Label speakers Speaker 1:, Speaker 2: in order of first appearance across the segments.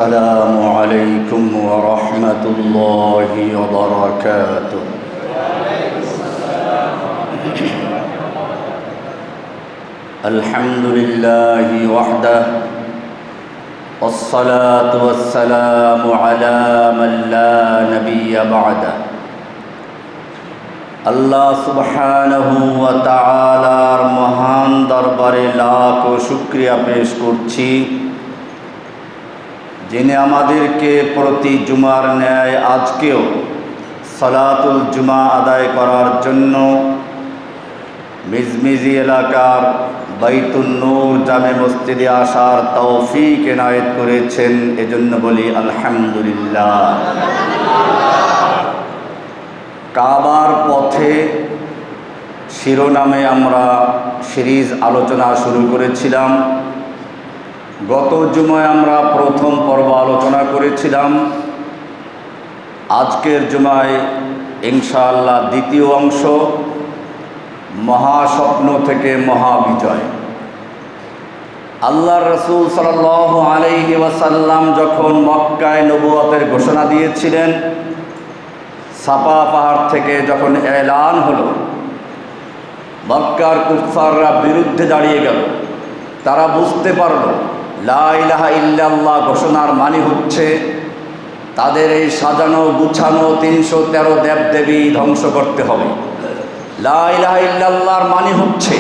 Speaker 1: السلام عليكم ورحمة الله وبركاته. الحمد لله وحده والصلاة والسلام على من لا نبي بعده. আল্লাহ সুবহানাহু ওয়া তাআলার মহান দরবারে লাখ শুকরিয়া পেশ করছি, যিনি আমাদেরকে প্রতি জুমার ন্যায় আজকেও সালাতুল জুমা আদায় করার জন্য মিজমিজি এলাকার বাইতুন নূর জামে মসজিদে আসার তৌফিক এনায়েত করেছেন। এজন্য বলি আলহামদুলিল্লাহ। কাবার পথে শিরোনামে আমরা সিরিজ আলোচনা শুরু করেছিলাম। গত জুমায় আমরা প্রথম পর্ব আলোচনা করেছিলাম। আজকের জুমায় ইনশাআল্লাহ দ্বিতীয় অংশ, মহাস্বপ্ন থেকে মহাবিজয়। আল্লাহর রাসূল সাল্লাল্লাহু আলাইহি ওয়াসাল্লাম যখন মক্কায় নবুয়তের ঘোষণা দিয়েছিলেন, সাফা পাহাড় থেকে যখন এলান হলো, মক্কার কুফফাররা বিরুদ্ধে দাঁড়িয়ে গেল। তারা বুঝতে পারল লা ইলাহা ইল্লাল্লাহ ঘোষণার মানে হচ্ছে তাদের এই সাজানো গুছানো ৩১৩ দেবদেবী ধ্বংস করতে হবে। লা ইলাহা ইল্লাল্লাহর মানে হচ্ছে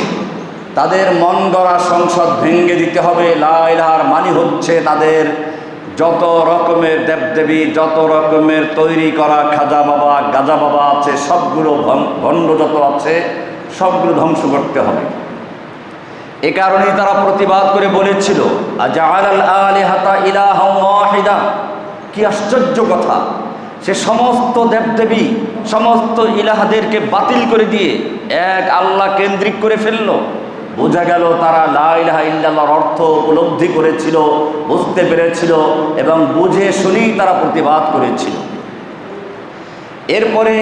Speaker 1: তাদের মন গড়া সংসদ ভেঙে দিতে হবে। লা ইলাহার মানে হচ্ছে তাদের যত রকমের দেবদেবী, যত রকমের তৈরি করা খাজা বাবা গাজা বাবা আছে, সবগুলো ভণ্ড যত আছে সবগুলো ধ্বংস করতে হবে। এ কারণেই তারা প্রতিবাদ করে বলেছিল, আজআলাল আলিহাতা ইলাহান ওয়াহিদা। কি আশ্চর্য কথা! সে সমস্ত দেবদেবী, সমস্ত ইলাহাদেরকে বাতিল করে দিয়ে এক আল্লাহ কেন্দ্রিক করে ফেলল। বোঝা গেল তারা লা ইলাহা ইল্লাল্লাহর অর্থ উপলব্ধি করেছিল, বুঝতে পেরেছিল এবং বুঝে শুনেই তারা প্রতিবাদ করেছিল। এরপরে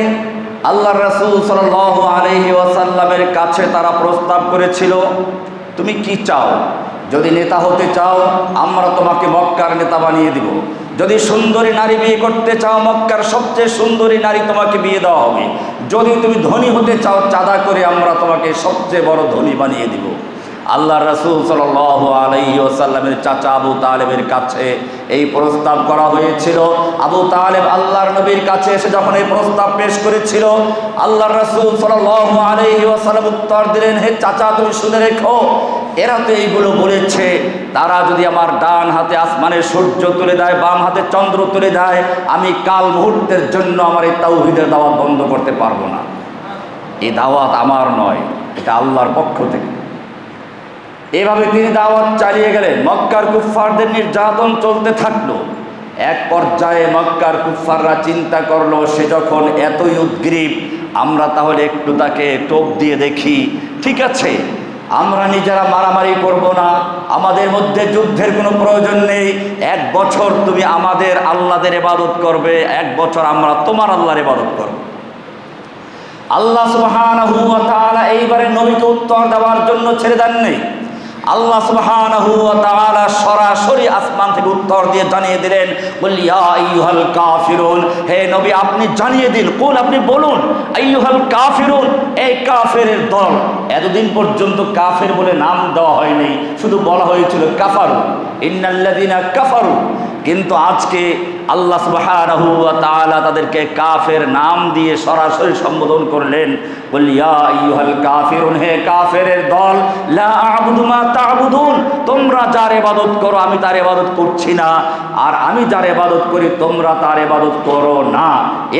Speaker 1: আল্লাহর রাসূল সাল্লাল্লাহু আলাইহি ওয়াসাল্লামের কাছে তারা প্রস্তাব করেছিল, তুমি কি চাও? যদি নেতা হতে চাও আমরা তোমাকে মক্কার নেতা বানিয়ে দিব। যদি সুন্দরী নারী বিয়ে করতে চাও মক্কার সবচেয়ে সুন্দরী নারী তোমাকে বিয়ে দেওয়া হবে। যদি তুমি ধনী হতে চাও চাঁদা করে আমরা তোমাকে সবচেয়ে বড় ধনী বানিয়ে দিব। আল্লাহর রাসূল সাল্লাল্লাহু আলাইহি ওয়াসাল্লামের চাচা আবু তালেবের কাছে এই প্রস্তাব করা হয়েছিল। আবু তালেব আল্লাহর নবীর কাছে এসে যখন এই প্রস্তাব পেশ করেছিল, আল্লাহর রাসূল সাল্লাল্লাহু আলাইহি ওয়াসাল্লাম উত্তর দিলেন, হে চাচা তুমি শুনে রেখো, এরা তো এইগুলো বলেছে তারা যদি আমার ডান হাতে আসমানের সূর্য তুলে দেয়, বাম হাতে চন্দ্র তুলে দেয়, আমি কাল মুহূর্তের জন্য আমার এই তাওহীদের দাওয়াত বন্ধ করতে পারবো না। এই দাওয়াত আমার নয়, এটা আল্লাহর পক্ষ থেকে। এভাবে তিনি দাওয়াত চালিয়ে গেলেন। মক্কার কুফফারদের নির্যাতন চলতে থাকলো। এক পর্যায়ে মক্কার কুফফাররা চিন্তা করলো, সে যখন এতই উদ্গ্রীব, আমরা তাহলে একটু তাকে টোপ দিয়ে দেখি। ঠিক আছে, আমরা নিজেরা মারামারি করব না, আমাদের মধ্যে যুদ্ধের কোনো প্রয়োজন নেই। 1 বছর তুমি আমাদের আল্লাহদের ইবাদত করবে, 1 বছর আমরা তোমার আল্লাহর ইবাদত করব। আল্লাহ সুবহানাহু ওয়া তাআলা এইবারে নবীকে উত্তর দেওয়ার জন্য ছেড়ে দেননি। আল্লাহ সুবহানাহু ওয়া তাআলা সরাসরি আসমান থেকে উত্তর দিয়ে জানিয়ে দিলেন, বল ইয়া আইয়ুহাল কাফিরুন, হে নবী আপনি জানিয়ে দিন, কোন আপনি বলুন, আইয়ুহাল কাফিরুন, এই কাফেরের দল। এতদিন পর্যন্ত কাফের বলে নাম দেওয়া হয়নি, শুধু বলা হয়েছিল কাফারু, ইন্নাল্লাযিনা কাফারু। কিন্তু আজকে আল্লাহ সুবহানাহু ওয়া তাআলা তাদেরকে কাফের নাম দিয়ে সরাসরি সম্বোধন করলেন, বল ইয়া আইয়ুহাল কাফিরুন, হে কাফেরের দল, লা আ'বুদু মা তা'বুদুন, তোমরা যার ইবাদত করো আমি তার ইবাদত করছি না, আর আমি যার ইবাদত করি তোমরা তার ইবাদত করো না।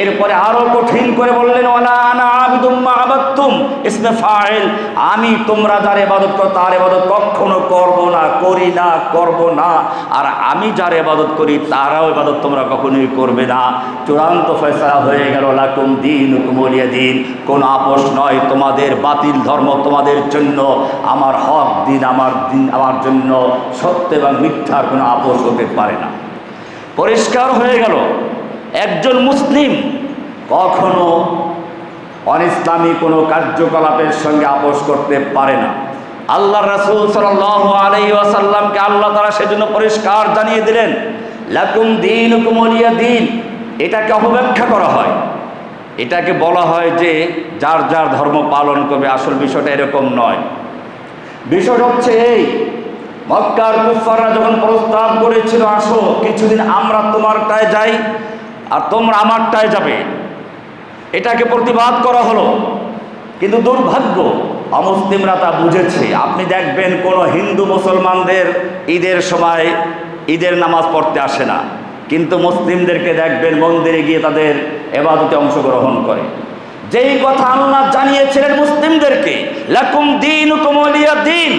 Speaker 1: এরপরে আরো কঠিন করে বললেন, ওয়ালা আনা আ'বুদু মা আবাদতুম, ইসমে ফাইল, আমি তোমরা যার ইবাদত করো তার ইবাদত কখনো করব না, করি না, করব না, আর আমি যার ইবাদত করি তারাও ইবাদত তোমরা কখনোই করবে না। চূড়ান্ত ফয়সালা হয়ে গেল, লাকুম দীনুকুম ওয়ালিয়া দীন। কোন আপোষ নয়, তোমাদের বাতিল ধর্ম তোমাদের জন্য, আমার হক দিন আমার জন্য, সত্য এবং মিথ্যার কোনো আপোষ হতে পারে না। পরিষ্কার হয়ে গেল, একজন মুসলিম কখনো অনিসলামী কোনো কার্যকলাপের সঙ্গে আপোষ করতে পারে না। আল্লাহ রাসূল সাল্লাল্লাহু আলাইহি ওয়াসাল্লামকে আল্লাহ তাআলা সেজন্য পরিষ্কার জানিয়ে দিলেন, লাকুম দীনুকুম ওয়ালিয়া দীন, এটাকে অপব্যাখ্যা করা হয়। এটাকে বলা হয় যে যার যার ধর্ম পালন করবে। আসল বিষয়টা এরকম নয়। বিষয়টা হচ্ছে এই, মক্কার কুফাররা যখন প্রস্তাব করেছিল আসো কিছুদিন আমরা তোমারটায় যাই আর তোমরা আমারটায় যাবে, এটাকে প্রতিবাদ করা হলো। কিন্তু দুর্ভাগ্য অমুসলিমরা তা বুঝেছে। আপনি দেখবেন কোনো হিন্দু মুসলমানদের ঈদের সময় ঈদের নামাজ পড়তে আসে না, কিন্তু মুসলিমদেরকে দেখবেন মন্দিরে গিয়ে তাদের ইবাদতে অংশগ্রহণ করে। যেই কথা আল্লাহ জানিয়েছিলেন মুসলিমদেরকে, লাকুম দীনুকুম ওয়ালিয়া দীন,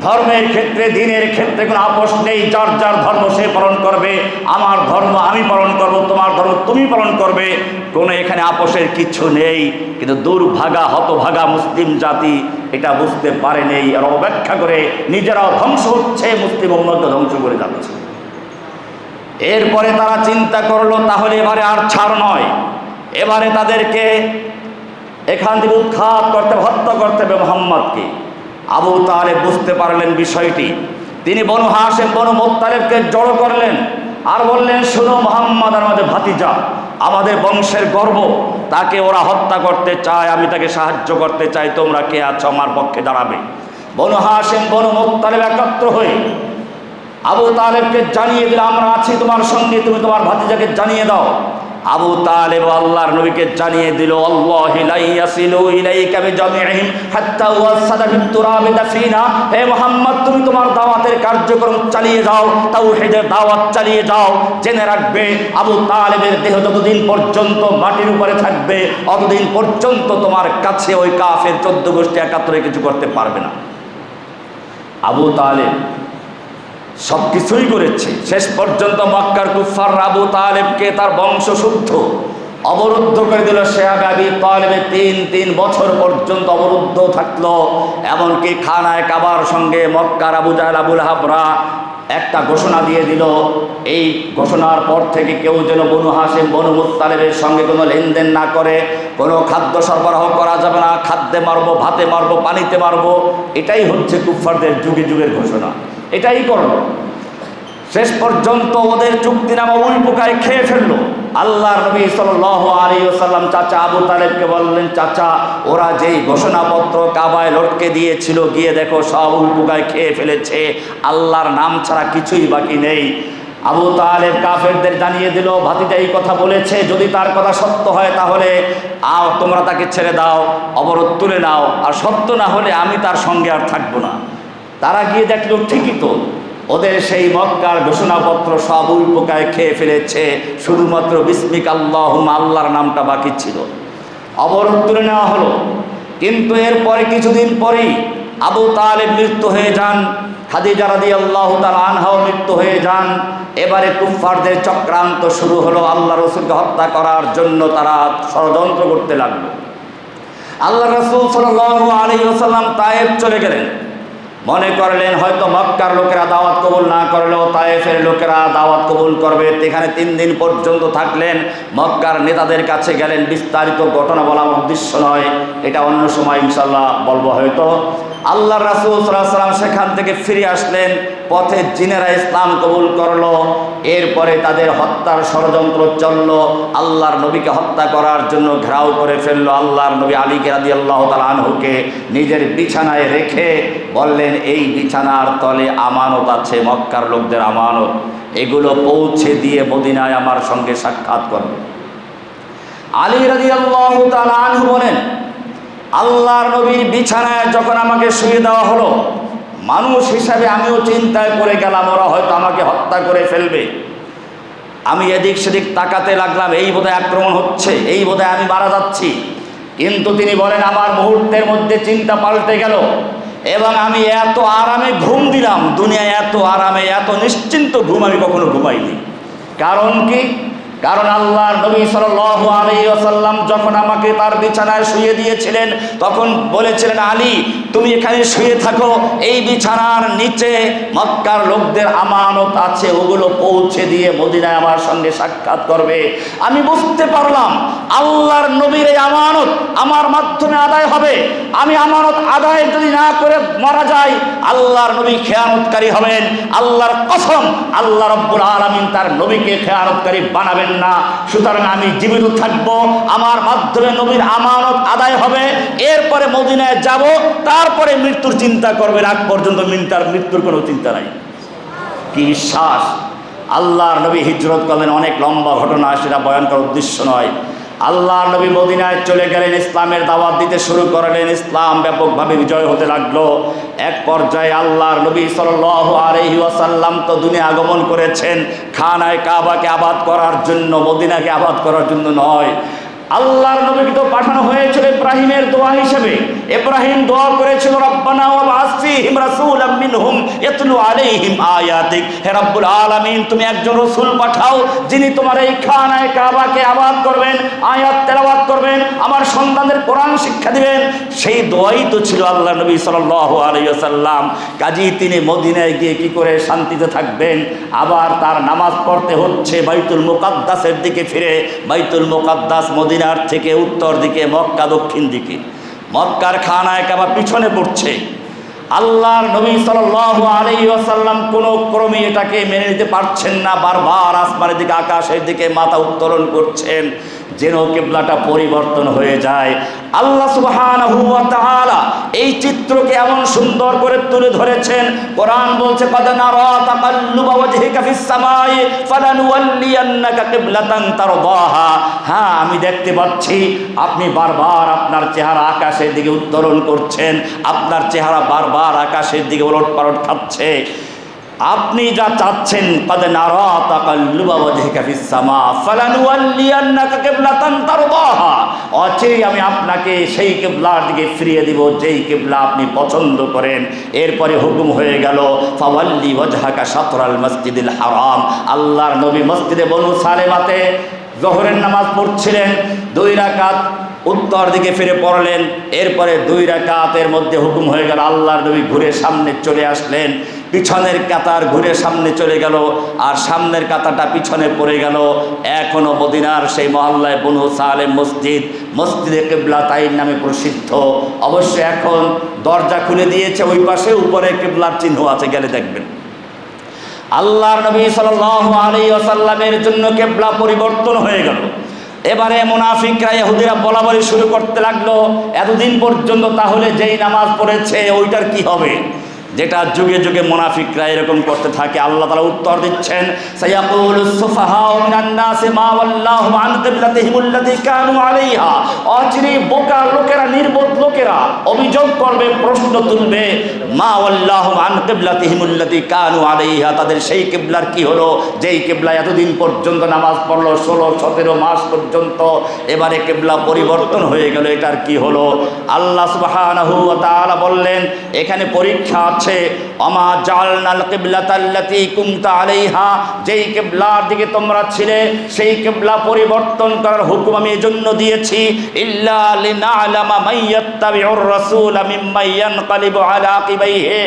Speaker 1: ধর্মের ক্ষেত্রে দ্বীনের ক্ষেত্রে কোনো আপোষ নেই। যার যার ধর্ম সে পালন করবে, আমার ধর্ম আমি পালন করব, তোমার ধর্ম তুমি পালন করবে, কোনো এখানে আপোষের কিছু নেই। কিন্তু দুর্ভাগা হতভাগা মুসলিম জাতি এটা বুঝতে পারেনি, আর অপেক্ষা করে নিজেরাও ধ্বংস হচ্ছে, মুসলিম উম্মতকে ধ্বংস করে যাচ্ছে। এরপরে তারা চিন্তা করলো তাহলে এবারে আর ছাড় নয়, এবারে তাদেরকে এখান থেকে উৎখাত করতে হত্যা করতে হবে মুহাম্মদকে। আবু তালেব বুঝতে পারলেন বিষয়টি। তিনি বনু হাশিম বনু মুত্তালিবকে জড়ো করলেন আর বললেন, শোনো, মুহাম্মদ আমাদের ভাতিজা, আমাদের বংশের গর্ব, তাকে ওরা হত্যা করতে চায়, আমি তাকে সাহায্য করতে চাই, তোমরা কে আছো আমার পক্ষে দাঁড়াবে? বনু হাশিম বনু মুত্তালিব একত্র হয়ে আবু তালেবকে জানিয়ে দিল, আমরা আছি তোমার সঙ্গে, তুমি তোমার ভাতিজাকে জানিয়ে দাও। আবু তালেব আল্লাহর নবীকে জানিয়ে দিল, আল্লাহি লা ইয়াসিলু ইলাইকা বিজামিইহিম হাত্তা ওয়াসাদা বিতুরাবি দাফিনা। হে মুহাম্মদ, তুমি তোমার দাওয়াতের কার্যক্রম চালিয়ে যাও, তাওহীদের দাওয়াত চালিয়ে যাও। জেনে রাখবে, আবু তালেবের দেহ যতদিন পর্যন্ত মাটির উপরে থাকবে অতদিন পর্যন্ত তোমার কাছে ওই কাফের 14 গোষ্ঠী একাত্তরে কিছু করতে পারবে না। আবু তালেব সব কিছুই করেছে। শেষ পর্যন্ত মক্কার কুফার আবু তালেবকে তার বংশ শুদ্ধ অবরুদ্ধ করে দিল। সে আবি তালেবের 3 বছর পর্যন্ত অবরুদ্ধ থাকলো। এমনকি খানায় কাবার সঙ্গে মক্কার আবু জাহল আবুল হাবরা একটা ঘোষণা দিয়ে দিল, এই ঘোষণার পর থেকে কেউ যেন বনু হাশিম বনু মুত্তালিবের সঙ্গে কোনো লেনদেন না করে, কোনো খাদ্য সরবরাহ করা যাবে না, খাদ্যে মারবো, ভাতে মারবো, পানিতে মারবো। এটাই হচ্ছে কুফফারদের যুগে যুগের ঘোষণা, এটাই করলো। শেষ পর্যন্ত ওদের চুক্তিনামা উই পোকায় খেয়ে ফেললো। আল্লাহর নবী সাল্লাল্লাহু আলাইহি ওয়াসাল্লাম চাচা আবু তালেবকে বললেন, চাচা, ওরা যেই ঘোষণাপত্র কাবায় লটকে দিয়েছিল, গিয়ে দেখো সব উই পোকায় খেয়ে ফেলেছে, আল্লাহর নাম ছাড়া কিছুই বাকি নেই। আবু তালেব কাফেরদের জানিয়ে দিল, ভাতিজা এই কথা বলেছে, যদি তার কথা সত্য হয় তাহলে তোমরা তাকে ছেড়ে দাও, অবরোধ তুলে নাও, আর সত্য না হলে আমি তার সঙ্গে আর থাকবো না। তারা গিয়ে দেখলো ঠিকই তো, ওদের সেই মক্কার ঘোষণাপত্র সব উই পোকায় খেয়ে ফেলেছে, শুধুমাত্র বিসমিক আল্লাহুম্মা, আল্লাহর নামটা বাকি ছিল। অবরোধ তুলে নেওয়া হলো। কিন্তু এরপরে কিছুদিন পরেই আবু তালেব মৃত্যু হয়ে যান, খাদিজা রাদিয়াল্লাহু তাআলা আনহাও মৃত্যু হয়ে যান। এবারে কুফফারদের চক্রান্ত শুরু হলো, আল্লাহ রাসূলকে হত্যা করার জন্য তারা ষড়যন্ত্র করতে লাগলো। আল্লাহ রাসূল সাল্লাল্লাহু আলাইহি ওয়াসাল্লাম তায়েফ চলে গেলেন। মনে করলেন হয়তো মক্কার লোকেরা দাওয়াত কবুল না করলেও তায়েফের লোকেরা দাওয়াত কবুল করবে। এখানে 3 দিন পর্যন্ত থাকলেন, মক্কার নেতাদের কাছে গেলেন। বিস্তারিত ঘটনা বলা উদ্দেশ্য নয়, এটা অন্য সময় ইনশাআল্লাহ বলবো হয়তো। আল্লাহ রাসূল সাল্লাল্লাহু আলাইহি ওয়াসাল্লাম সেখান থেকে ফিরে আসলেন, পথে জিনেরা ইসলাম কবুল করলো। এরপরে তাদের হত্যার ষড়যন্ত্র চললো, আল্লাহর নবীকে হত্যা করার জন্য ঘেরাও করে ফেললো। আল্লাহর নবী আলীকে রাদিয়াল্লাহু তাআলা আনহুকে নিজের বিছানায় রেখে বললেন, এই বিছানার তলে আমানত আছে, মক্কার লোকদের আমানত, এগুলো পৌঁছে দিয়ে মদিনায় আমার সঙ্গে সাক্ষাৎ করবে। আলী রাদিয়াল্লাহু তাআলা আনহু বলেন, আল্লাহর নবীর বিছানায় যখন আমাকে শুয়ে দেওয়া হলো, মানুষ হিসাবে আমিও চিন্তায় পড়ে গেলাম, ওরা হয়তো আমাকে হত্যা করে ফেলবে। আমি এদিক সেদিক তাকাতে লাগলাম, এই বোধহয় আক্রমণ হচ্ছে, এই বোধহয় আমি মারা যাচ্ছি। কিন্তু তিনি বলেন, আমার মুহূর্তের মধ্যে চিন্তা পাল্টে গেল এবং আমি এত আরামে ঘুম দিলাম, দুনিয়ায় এত আরামে এত নিশ্চিন্ত ঘুম আমি কখনো ঘুমাইনি। কারণ কি? কারণ আল্লাহর নবী সাল্লাল্লাহু আলাইহি ওয়াসাল্লাম যখন আমাকে তার বিছানায় শুইয়ে দিয়েছিলেন তখন বলেছিলেন, আলী তুমি এখানে শুয়ে থাকো, এই বিছানার নিচে মক্কার লোকদের আমানত আছে, ওগুলো পৌঁছে দিয়ে মদিনায় আমার সঙ্গে সাক্ষাৎ করবে। আমি বুঝতে পারলাম আল্লাহর নবীর এই আমানত আমার মাধ্যমে আদায় হবে। আমি আমানত আদায় যদি না করে মারা যাই, আল্লাহর নবী খেয়ানতকারী হবেন। আল্লাহর কসম, আল্লাহ রাব্বুল আলামিন তার নবীকে খেয়ানতকারী বানাবেন না। সুতরাং আমি জীবিত থাকব, আমার মাধ্যমে নবীর আমানত আদায় হবে, এরপরে মদিনায় যাব, তারপরে মৃত্যুর চিন্তা করবেন। আগ পর্যন্ত মৃত্যুর কোনো চিন্তা নাই। কি বিশ্বাস! আল্লাহর নবী হিজরত করলেন, অনেক লম্বা ঘটনা, সেটা বয়ান করার উদ্দেশ্য নয়। আল্লাহর নবী মদিনায় চলে গেলেন, ইসলামের দাওয়াত দিতে শুরু করলেন। ইসলাম ব্যাপকভাবে বিজয় হতে লাগলো। এক পর্যায়ে আল্লাহর নবী সাল্লাল্লাহু আলাইহি ওয়াসাল্লাম তো দুনিয়া আগমন করেছেন খানায় কাবাকে আবাদ করার জন্য, মদিনাকে আবাদ করার জন্য নয়। আল্লাহর নবীকে তো পাঠানো হয়েছিল ইব্রাহিমের দোয়া হিসেবে। ইব্রাহিম দোয়া করেছিল, রব্বানা ওয়াবআস ফীহিম রাসূলাম মিনহুম ইয়াতলু আলাইহিম আয়াতিক। হে রব্বুল আলামিন, তুমি একজন রাসূল পাঠাও যিনি তোমার এই খানায়ে কাবাকে আবাদ করবেন, আয়াত তেলাওয়াত করবেন, আমার সন্তানদের কোরআন শিক্ষা দিবেন। সেই দোয়াই তো ছিল আল্লাহর নবী সাল্লাল্লাহু আলাইহি ওয়াসাল্লাম। কাজী তিনি মদিনায় গিয়ে কি করে শান্তিতে থাকবেন? আবার তার নামাজ পড়তে হচ্ছে বাইতুল মুকাদ্দাসের দিকে ফিরে। বাইতুল মুকাদ্দাস মদিনার থেকে উত্তর দিকে, মক্কা দক্ষিণ দিকে। মক্কার খানায়ে কাবা পিছনে পড়ছে। আল্লাহর নবী সাল্লাল্লাহু আলাইহি ওয়াসাল্লাম কোনো ক্রমে এটাকে মেনে নিতে পারছেন না। বারবার আসমানের দিকে, আকাশের দিকে মাথা উত্তোলন করছেন যেন কিবলাটা পরিবর্তন হয়ে যায়। আল্লাহ সুবহানাহু ওয়া তাআলা এই চিত্রকে এমন সুন্দর করে তুলে ধরেছেন। কোরআন বলছে, ক্বাদ নারা তাকাল্লুবা ওয়াজহিকা ফিস সামাই ফালানুওয়াল্লিয়ান্নাকা কিবলাতান তারদাহা। হ্যাঁ, আমি দেখতে পাচ্ছি আপনি বারবার আপনার চেহারা আকাশের দিকে উত্তোলন করছেন, আপনার চেহারা বারবার আকাশের দিকে ওলটপালট খাচ্ছে। আপনি যা চাচ্ছেন, ক্বাদ নারা তাকাল্লুবা ওয়াজহিকা ফিস সামা ফালানুওয়াল্লিয়ান্নাকা কিবলাতান তারদাহা, অচিরেই আমি আপনাকে সেই কিবলার দিকে ফিরিয়ে দিব যেই কিবলা আপনি পছন্দ করেন। এরপরে হুকুম হয়ে গেল, ফাওয়াল্লি ওয়াজহাকা শাতরাল মসজিদিল হারাম। আল্লাহর নবী মসজিদে বনু সালেমাতে জোহরের নামাজ পড়ছিলেন, 2 রাকাত উত্তর দিকে ফিরে পড়লেন। এরপরে 2 রাকাতের মধ্যে হুকুম হয়ে গেল, আল্লাহর নবী ঘুরে সামনে চলে আসলেন। পিছনের কাতার ঘুরে সামনে চলে গেল, আর সামনের কাতারটা পিছনে পড়ে গেল। এখনো মদিনার সেই মহল্লায় বনু সালেম মসজিদ, মসজিদে কিবলাতাইন নামে প্রসিদ্ধ। অবশ্য এখন দরজা খুলে দিয়েছে, ওই পাশে উপরে কিবলার চিহ্ন আছে, গেলে দেখবেন। আল্লাহর নবী সাল্লাল্লাহু আলাইহি ওয়াসাল্লামের জন্য কিবলা পরিবর্তন হয়ে গেল। এবারে মুনাফিকরা, ইহুদিরা বলাবলি শুরু করতে লাগলো, এতদিন পর্যন্ত তাহলে যেই নামাজ পড়েছে ওইটার কি হবে? যেটা যুগে যুগে মুনাফিকরা এরকম করতে থাকে। আল্লাহ তাআলা উত্তর দিচ্ছেন, সায়াকুলুস সুফাহাউ মিনান নাসি মা ওয়াল্লাহু আন কিবলাতিহিমুল্লাতী কানু আলাইহা। অচিরেই বোকা লোকেরা, নির্বোধ লোকেরা অভিযোগ করবে, প্রশ্ন তুলবে, মা ওয়াল্লাহু আন কিবলাতিহিমুল্লাতী কানু আলাইহা, তাদের সেই কিবলার কি হলো যেই কিবলা এতদিন পর্যন্ত নামাজ পড়লো, 16-17 মাস পর্যন্ত, এবারে কিবলা পরিবর্তন হয়ে গেল, এটার কি হলো? আল্লাহ সুবহানাহু ওয়া তাআলা বললেন, এখানে পরীক্ষা আছে। ওমা জাআলনাল কিবলাতাল্লাতী কুনতা আলাইহা, যেই কিবলার দিকে তোমরা ছিলে সেই কিবলা পরিবর্তন করার হুকুম আমি এজন্য দিয়েছি, ইল্লা লিনা'লামা মাইয়াত্তাবিউর রাসূলা মিম্মান ইয়ানকালিবু আলা আকিবাইহি,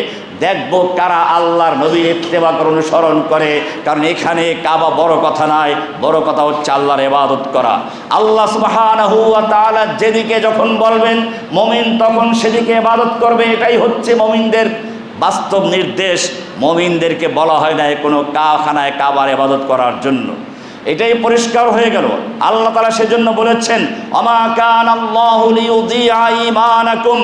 Speaker 1: দেখবো কারা আল্লাহর নবীর ইত্তেবা করে, অনুসরণ করে। কারণ এখানে কাবা বড় কথা নয়, বড় কথা হচ্ছে আল্লাহর ইবাদত করা। আল্লাহ সুবহানাহু ওয়া তাআলা যেদিকে যখন বলবেন মুমিন তখন সেদিকে ইবাদত করবে, এটাই হচ্ছে মুমিনদের বাস্তব নির্দেশ। মুমিনদেরকে বলা হয় না কোনো কারখানায় কাবার ইবাদত করার জন্য। এটাই পরিষ্কার হয়ে গেল। আল্লাহ তাআলা সেজন্য বলেছেন, ওমা কানাল্লাহু লিইউযিআ ঈমানাকুম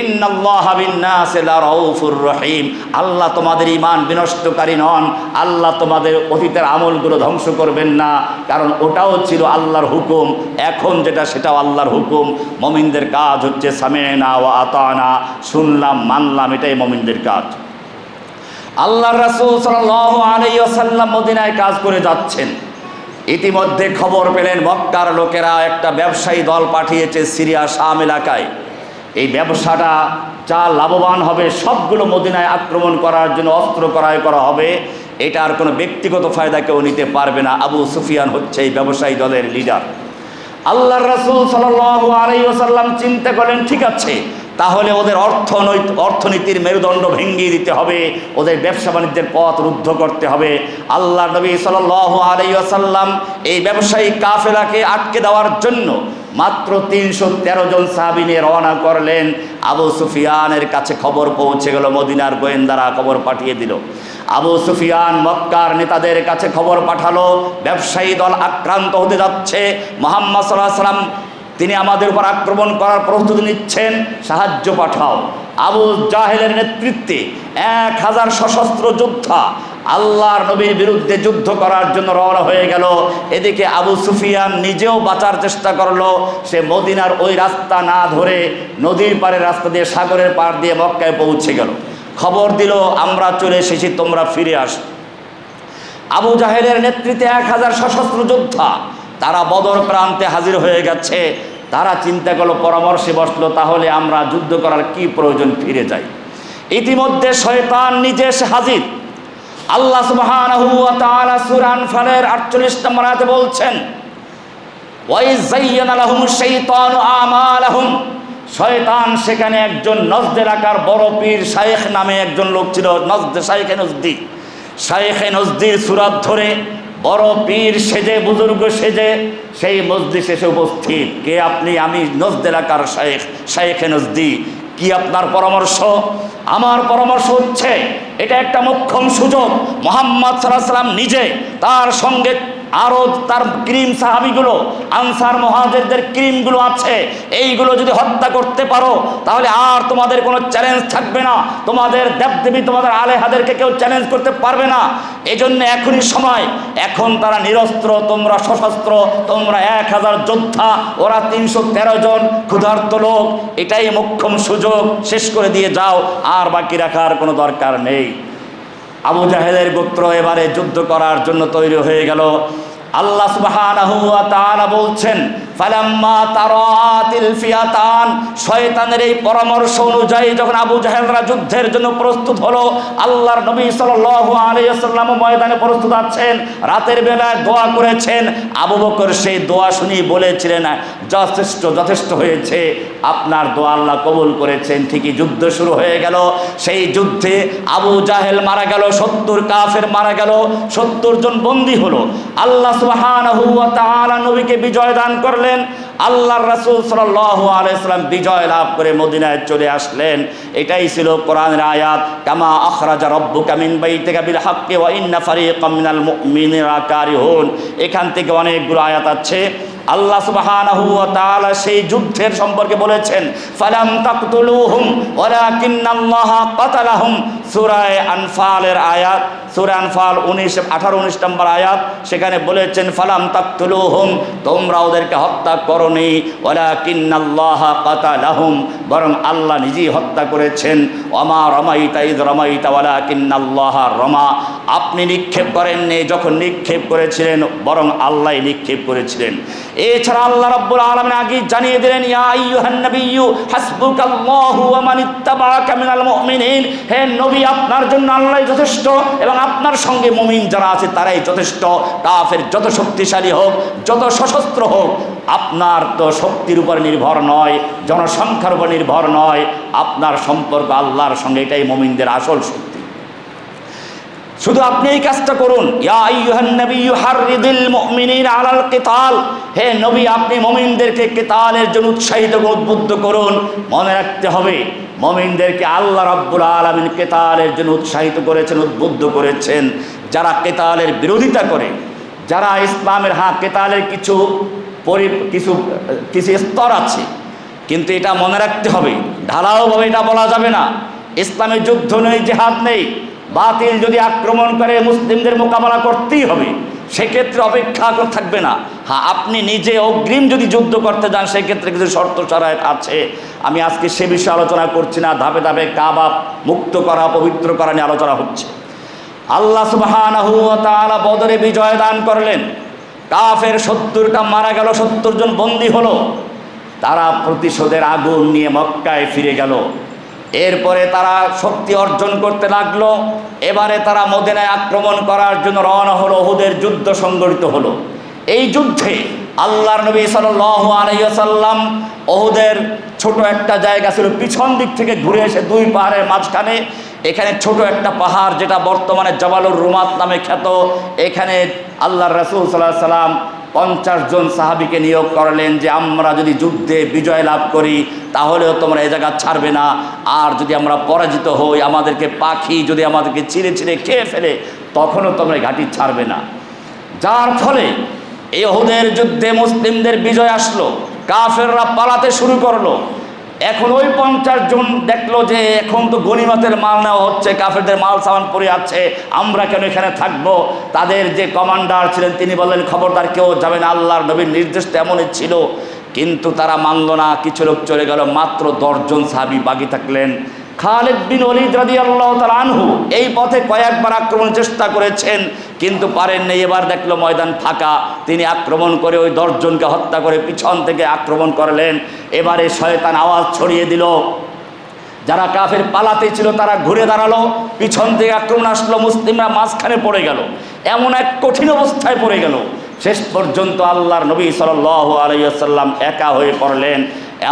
Speaker 1: ইন্নাল্লাহা বিন-নাসি লারাউফুর রহিম। আল্লাহ তোমাদের ঈমান বিনষ্টকারী নন, আল্লাহ তোমাদের অতীতের আমলগুলো ধ্বংস করবেন না, কারণ ওটাও ছিল আল্লাহর হুকুম। এখন যেটা সেটাও আল্লাহর হুকুম। মুমিনদের কাজ হচ্ছে সামি'না ওয়া আতা'না, শুনলাম মানলাম, এটাই মুমিনদের কাজ। আল্লাহর রাসূল সাল্লাল্লাহু আলাইহি ওয়াসাল্লাম মদিনায় কাজ করে যাচ্ছেন। ইতিমধ্যে খবর পেলেন মক্কার লোকেরা একটা ব্যবসায়ী দল পাঠিয়েছে সিরিয়া শাম এলাকায়। এই ব্যবসাটা যা লাভবান হবে, সবগুলো মদিনায় আক্রমণ করার জন্য অস্ত্র ক্রয় করা হবে। এটা আর কোনো ব্যক্তিগত ফায়দা কেউ নিতে পারবে না। আবু সুফিয়ান হচ্ছে এই ব্যবসায়ী দলের লিডার। আল্লাহর রাসূল সাল্লাল্লাহু আলাইহি ওয়াসাল্লাম চিন্তা করলেন, ঠিক আছে, তাহলে ওদের অর্থনীতির মেরুদণ্ড ভেঙে দিতে হবে, ওদের ব্যবসা বাণিজ্যের পথ রুদ্ধ করতে হবে। আল্লাহর নবী সাল্লাল্লাহু আলাইহি ওয়াসাল্লাম এই ব্যবসায়ী কাফেলাকে আটকে দেওয়ার জন্য মাত্র 313 জন সাহাবী নিয়ে রওনা করলেন। আবু সুফিয়ানের কাছে খবর পৌঁছে গেল, মদিনার গোয়েন্দারা খবর পাঠিয়ে দিল। আবু সুফিয়ান মক্কার নেতাদের কাছে খবর পাঠালো, ব্যবসায়ী দল আক্রান্ত হতে যাচ্ছে, মুহাম্মদ সাল্লাল্লাহু আলাইহি ওয়াসাল্লাম তিনি আমাদের উপর আক্রমণ করার প্রস্তুতি নিচ্ছেন, সাহায্য পাঠাও। আবু জাহেলের নেতৃত্বে 1000 সশস্ত্র যোদ্ধা আল্লাহর নবীর বিরুদ্ধে যুদ্ধ করার জন্য রওনা হয়ে গেল। এদিকে আবু সুফিয়ান নিজেও বাঁচার চেষ্টা করলো। সে মদিনার ওই রাস্তা না ধরে নদীর পাড়ের রাস্তা দিয়ে, সাগরের পাড় দিয়ে মক্কায় পৌঁছে গেল। খবর দিল, আমরা চলে এসেছি, তোমরা ফিরে আসো। আবু জাহেলের নেতৃত্বে 1000 সশস্ত্র যোদ্ধা তারা বদর প্রান্তে হাজির হয়ে গেছে। তারা চিন্তা করলো, পরামর্শে বসলো, তাহলে আমরা যুদ্ধ করার কি প্রয়োজন, ফিরে যাই। ইতিমধ্যে শয়তান নিজে এসে হাজির। আল্লাহ সুবহানাহু ওয়া তাআলা সূরা আনফালের 48 নম্বর আয়াতে বলছেন, ওয়াইজ যায়্যানা লাহুমুশ শাইতানু আমালাহুম। শয়তান সেখানে একজন নজদ এলাকার বড় পীর শাইখ নামে একজন লোক ছিল, শাইখে নজদি। শাইখে নজদির সুরাত ধরে বড় পীর সেজে, বুজুর্গ সেজে সেই মজলিসে এসে উপস্থিত। কে আপনি? আমি নজদ এলাকার শাইখে নজদি। কি আপনার পরামর্শ? আমার পরামর্শ হচ্ছে, এটা একটা মোক্ষম সুযোগ। মুহাম্মদ সাল্লাল্লাহু আলাইহি ওয়াসাল্লাম নিজে, তার সঙ্গে আরও তার ক্রিম সাহাবিগুলো, আনসার মুহাজিরদের ক্রিমগুলো আছে, এইগুলো যদি হত্যা করতে পারো তাহলে আর তোমাদের কোনো চ্যালেঞ্জ থাকবে না। তোমাদের দেবদেবী, তোমাদের আলেহাদেরকে কেউ চ্যালেঞ্জ করতে পারবে না। এজন্য এখনই সময়। এখন তারা নিরস্ত্র, তোমরা সশস্ত্র, তোমরা 1000 যোদ্ধা, ওরা 313 জন ক্ষুধার্ত লোক। এটাই মোক্ষম সুযোগ, শেষ করে দিয়ে যাও, আর বাকি রাখার কোনো দরকার নেই। আবু জাহেলের গোত্র এবারে যুদ্ধ করার জন্য তৈরি হয়ে গেল। আল্লাহ সুবহানাহু ওয়া তাআলা বলছেন, ফালাম্মা তারাতিল ফিয়াতান। শয়তানের এই পরামর্শ অনুযায়ী যখন আবু জাহেলরা যুদ্ধের জন্য প্রস্তুত হলো, আল্লাহর নবী সাল্লাল্লাহু আলাইহি ওয়াসাল্লাম ময়দানে প্রস্তুত আছেন, রাতের বেলায় দোয়া করেছেন। আবু বকর সেই দোয়া শুনি বলেছিলেন, যথেষ্ট হয়েছে, আপনার দোয়া আল্লাহ কবুল করেছেন। ঠিকই যুদ্ধ শুরু হয়ে গেল। সেই যুদ্ধে আবু জাহেল মারা গেল, 70 কাফের মারা গেল, 70 জন বন্দী হলো। আল্লাহ সুবহানাহু ওয়া তাআলা নবীকে বিজয় দান করলেন। আল্লাহর রাসূল সাল্লাল্লাহু আলাইহি ওয়াসাল্লাম বিজয় লাভ করে মদিনায় চলে আসলেন। এটাই ছিল কোরআনের আয়াত, কামা আখরাজা রাব্বুকা মিন বাইতিকা বিল হাক্কি ওয়া ইন্না ফারীকাম মিনাল মুমিনিনা কারিহুন। এখান থেকে অনেকগুলো আয়াত আছে। আল্লাহ সুবহানাহু ওয়া তাআলা সেই যুদ্ধের সম্পর্কে বলেছেন, ফালাম তাকতুলুহুম ওয়ালাকিন্নাল্লাহা কাতালাহুম। সূরা আনফালের আয়াত, সূরা আনফাল 18-19 নম্বর আয়াত। সেখানে বলেছেন, ফালাম তাকতুলুহুম, তোমরা ওদেরকে হত্যা করনি, ওয়ালাকিন্নাল্লাহা কাতালাহুম, বরং আল্লাহ নিজেই হত্যা করেছেন। ওমা রমাইতা ইয রমাইতা ওয়ালাকিন্নাল্লাহা রমা। আপনি নিক্ষেপ করেননি যখন নিক্ষেপ করেছিলেন, বরং আল্লাহই নিক্ষেপ করেছিলেন। এছাড়া আল্লাহ রাব্বুল আলামিন আগে জানিয়ে দিলেন, ইয়া আইয়ুহান নাবিয়্যু হাসবুকাল্লাহু ওয়া মান ইত্তাবাআকা মিনাল মুমিনিন। হে নবী, আপনার জন্য আল্লাহই যথেষ্ট এবং আপনার সঙ্গে মুমিন যারা আছে তারাই যথেষ্ট। কাফের যত শক্তিশালী হোক, যত সশস্ত্র হোক, আপনার তো শক্তির উপর নির্ভর নয়, জনসংখ্যার উপর নির্ভর নয়, আপনার সম্পর্ক আল্লাহর সঙ্গে, এটাই মুমিনদের আসল শক্তি। শুধু আপনি এই কাজটা করুন, ইয়া আইয়ুহান নাবিয়্যু হাররিদিল মুমিনিনা আলাল কিতাল। হে নবী, আপনি মুমিনদেরকে কিতালের জন্য উৎসাহিত, উদ্বুদ্ধ করুন। মনে রাখতে হবে, মুমিনদেরকে আল্লাহ রাব্বুল আলামিন কিতালের জন্য উৎসাহিত করেছেন, উদ্বুদ্ধ করেছেন। যারা কিতালের বিরোধিতা করে, যারা ইসলামের, কিতালের কিছু স্তর আছে, কিন্তু এটা মনে রাখতে হবে, ঢালাওভাবে এটা বলা যাবে না ইসলামের যুদ্ধ নেই, জিহাদ নেই। বাতিল যদি আক্রমণ করে মুসলিমদের মোকাবেলা করতেই হবে, সেক্ষেত্রে অপেক্ষা থাকবে না। আপনি নিজে অগ্রিম যদি যুদ্ধ করতে যান, সেক্ষেত্রে কিছু শর্ত শরায়ত আছে। আমি আজকে সে বিষয়ে আলোচনা করছি না। ধাপে ধাপে কাবা মুক্ত করা, পবিত্র করা নিয়ে আলোচনা হচ্ছে। আল্লাহ সুবহানাহু ওয়া তাআলা বদরে বিজয় দান করলেন। কাফের 70টা মারা গেল, 70 জন বন্দী হলো। তারা প্রতিশোধের আগুন নিয়ে মক্কায় ফিরে গেল। এরপরে তারা শক্তি অর্জন করতে লাগলো। এবারে তারা মদিনায় আক্রমণ করার জন্য রওনা হলো। উহুদের যুদ্ধ সংঘটিত হলো। এই যুদ্ধে আল্লাহর নবী সাল্লাল্লাহু আলাইহি ওয়াসাল্লাম উহুদের ছোট একটা জায়গা ছিল, পিছন দিক থেকে ঘুরে এসে দুই পাহাড়ের মাঝখানে এখানে ছোট একটা পাহাড়, যেটা বর্তমানে জাবালুর রুমাত নামে খ্যাত, এখানে আল্লাহর রাসূল সাল্লাল্লাহু আলাইহি ওয়াসাল্লাম 50 জন সাহাবীকে নিয়োগ করলেন যে আমরা যদি যুদ্ধে বিজয় লাভ করি তাহলেও তোমরা এই জায়গা ছাড়বে না, আর যদি আমরা পরাজিত হই, আমাদেরকে পাখি যদি আমাদেরকে চিরে চিরে খেয়ে ফেলে, তখনও তোমরা এই ঘাঁটি ছাড়বে না। যার ফলে এই উহুদের যুদ্ধে মুসলিমদের বিজয় আসলো। কাফেররা পালাতে শুরু করলো। এখন ওই 50 জন দেখলো যে এখন তো গনিমতের মাল নেওয়া হচ্ছে, কাফেরদের মাল সামান পড়ে আছে, আমরা কেন এখানে থাকবো। তাদের যে কমান্ডার ছিলেন তিনি বললেন খবরদার কেউ যাবে না, আল্লাহর নবীর নির্দেশ তো এমনই ছিল। কিন্তু তারা মানল না, কিছু লোক চলে গেল, মাত্র 10 জন সাহাবী বাকি থাকলেন। খালিদ বিন ওয়ালিদ রাদিয়াল্লাহু তাআলা আনহু এই পথে কয়েকবার আক্রমণের চেষ্টা করেছেন কিন্তু পারেননি। এবার দেখলো ময়দান ফাঁকা, তিনি আক্রমণ করে ওই 10 জনকে হত্যা করে পিছন থেকে আক্রমণ করলেন। এবারে শয়তান আওয়াজ ছড়িয়ে দিল, যারা কাফের পালাতে ছিল তারা ঘুরে দাঁড়ালো, পিছন থেকে আক্রমণ আসলো, মুসলিমরা মাঝখানে পড়ে গেল, এমন এক কঠিন অবস্থায় পড়ে গেল। শেষ পর্যন্ত আল্লাহর নবী সাল্লাল্লাহু আলাইহি ওয়াসাল্লাম একা হয়ে পড়লেন।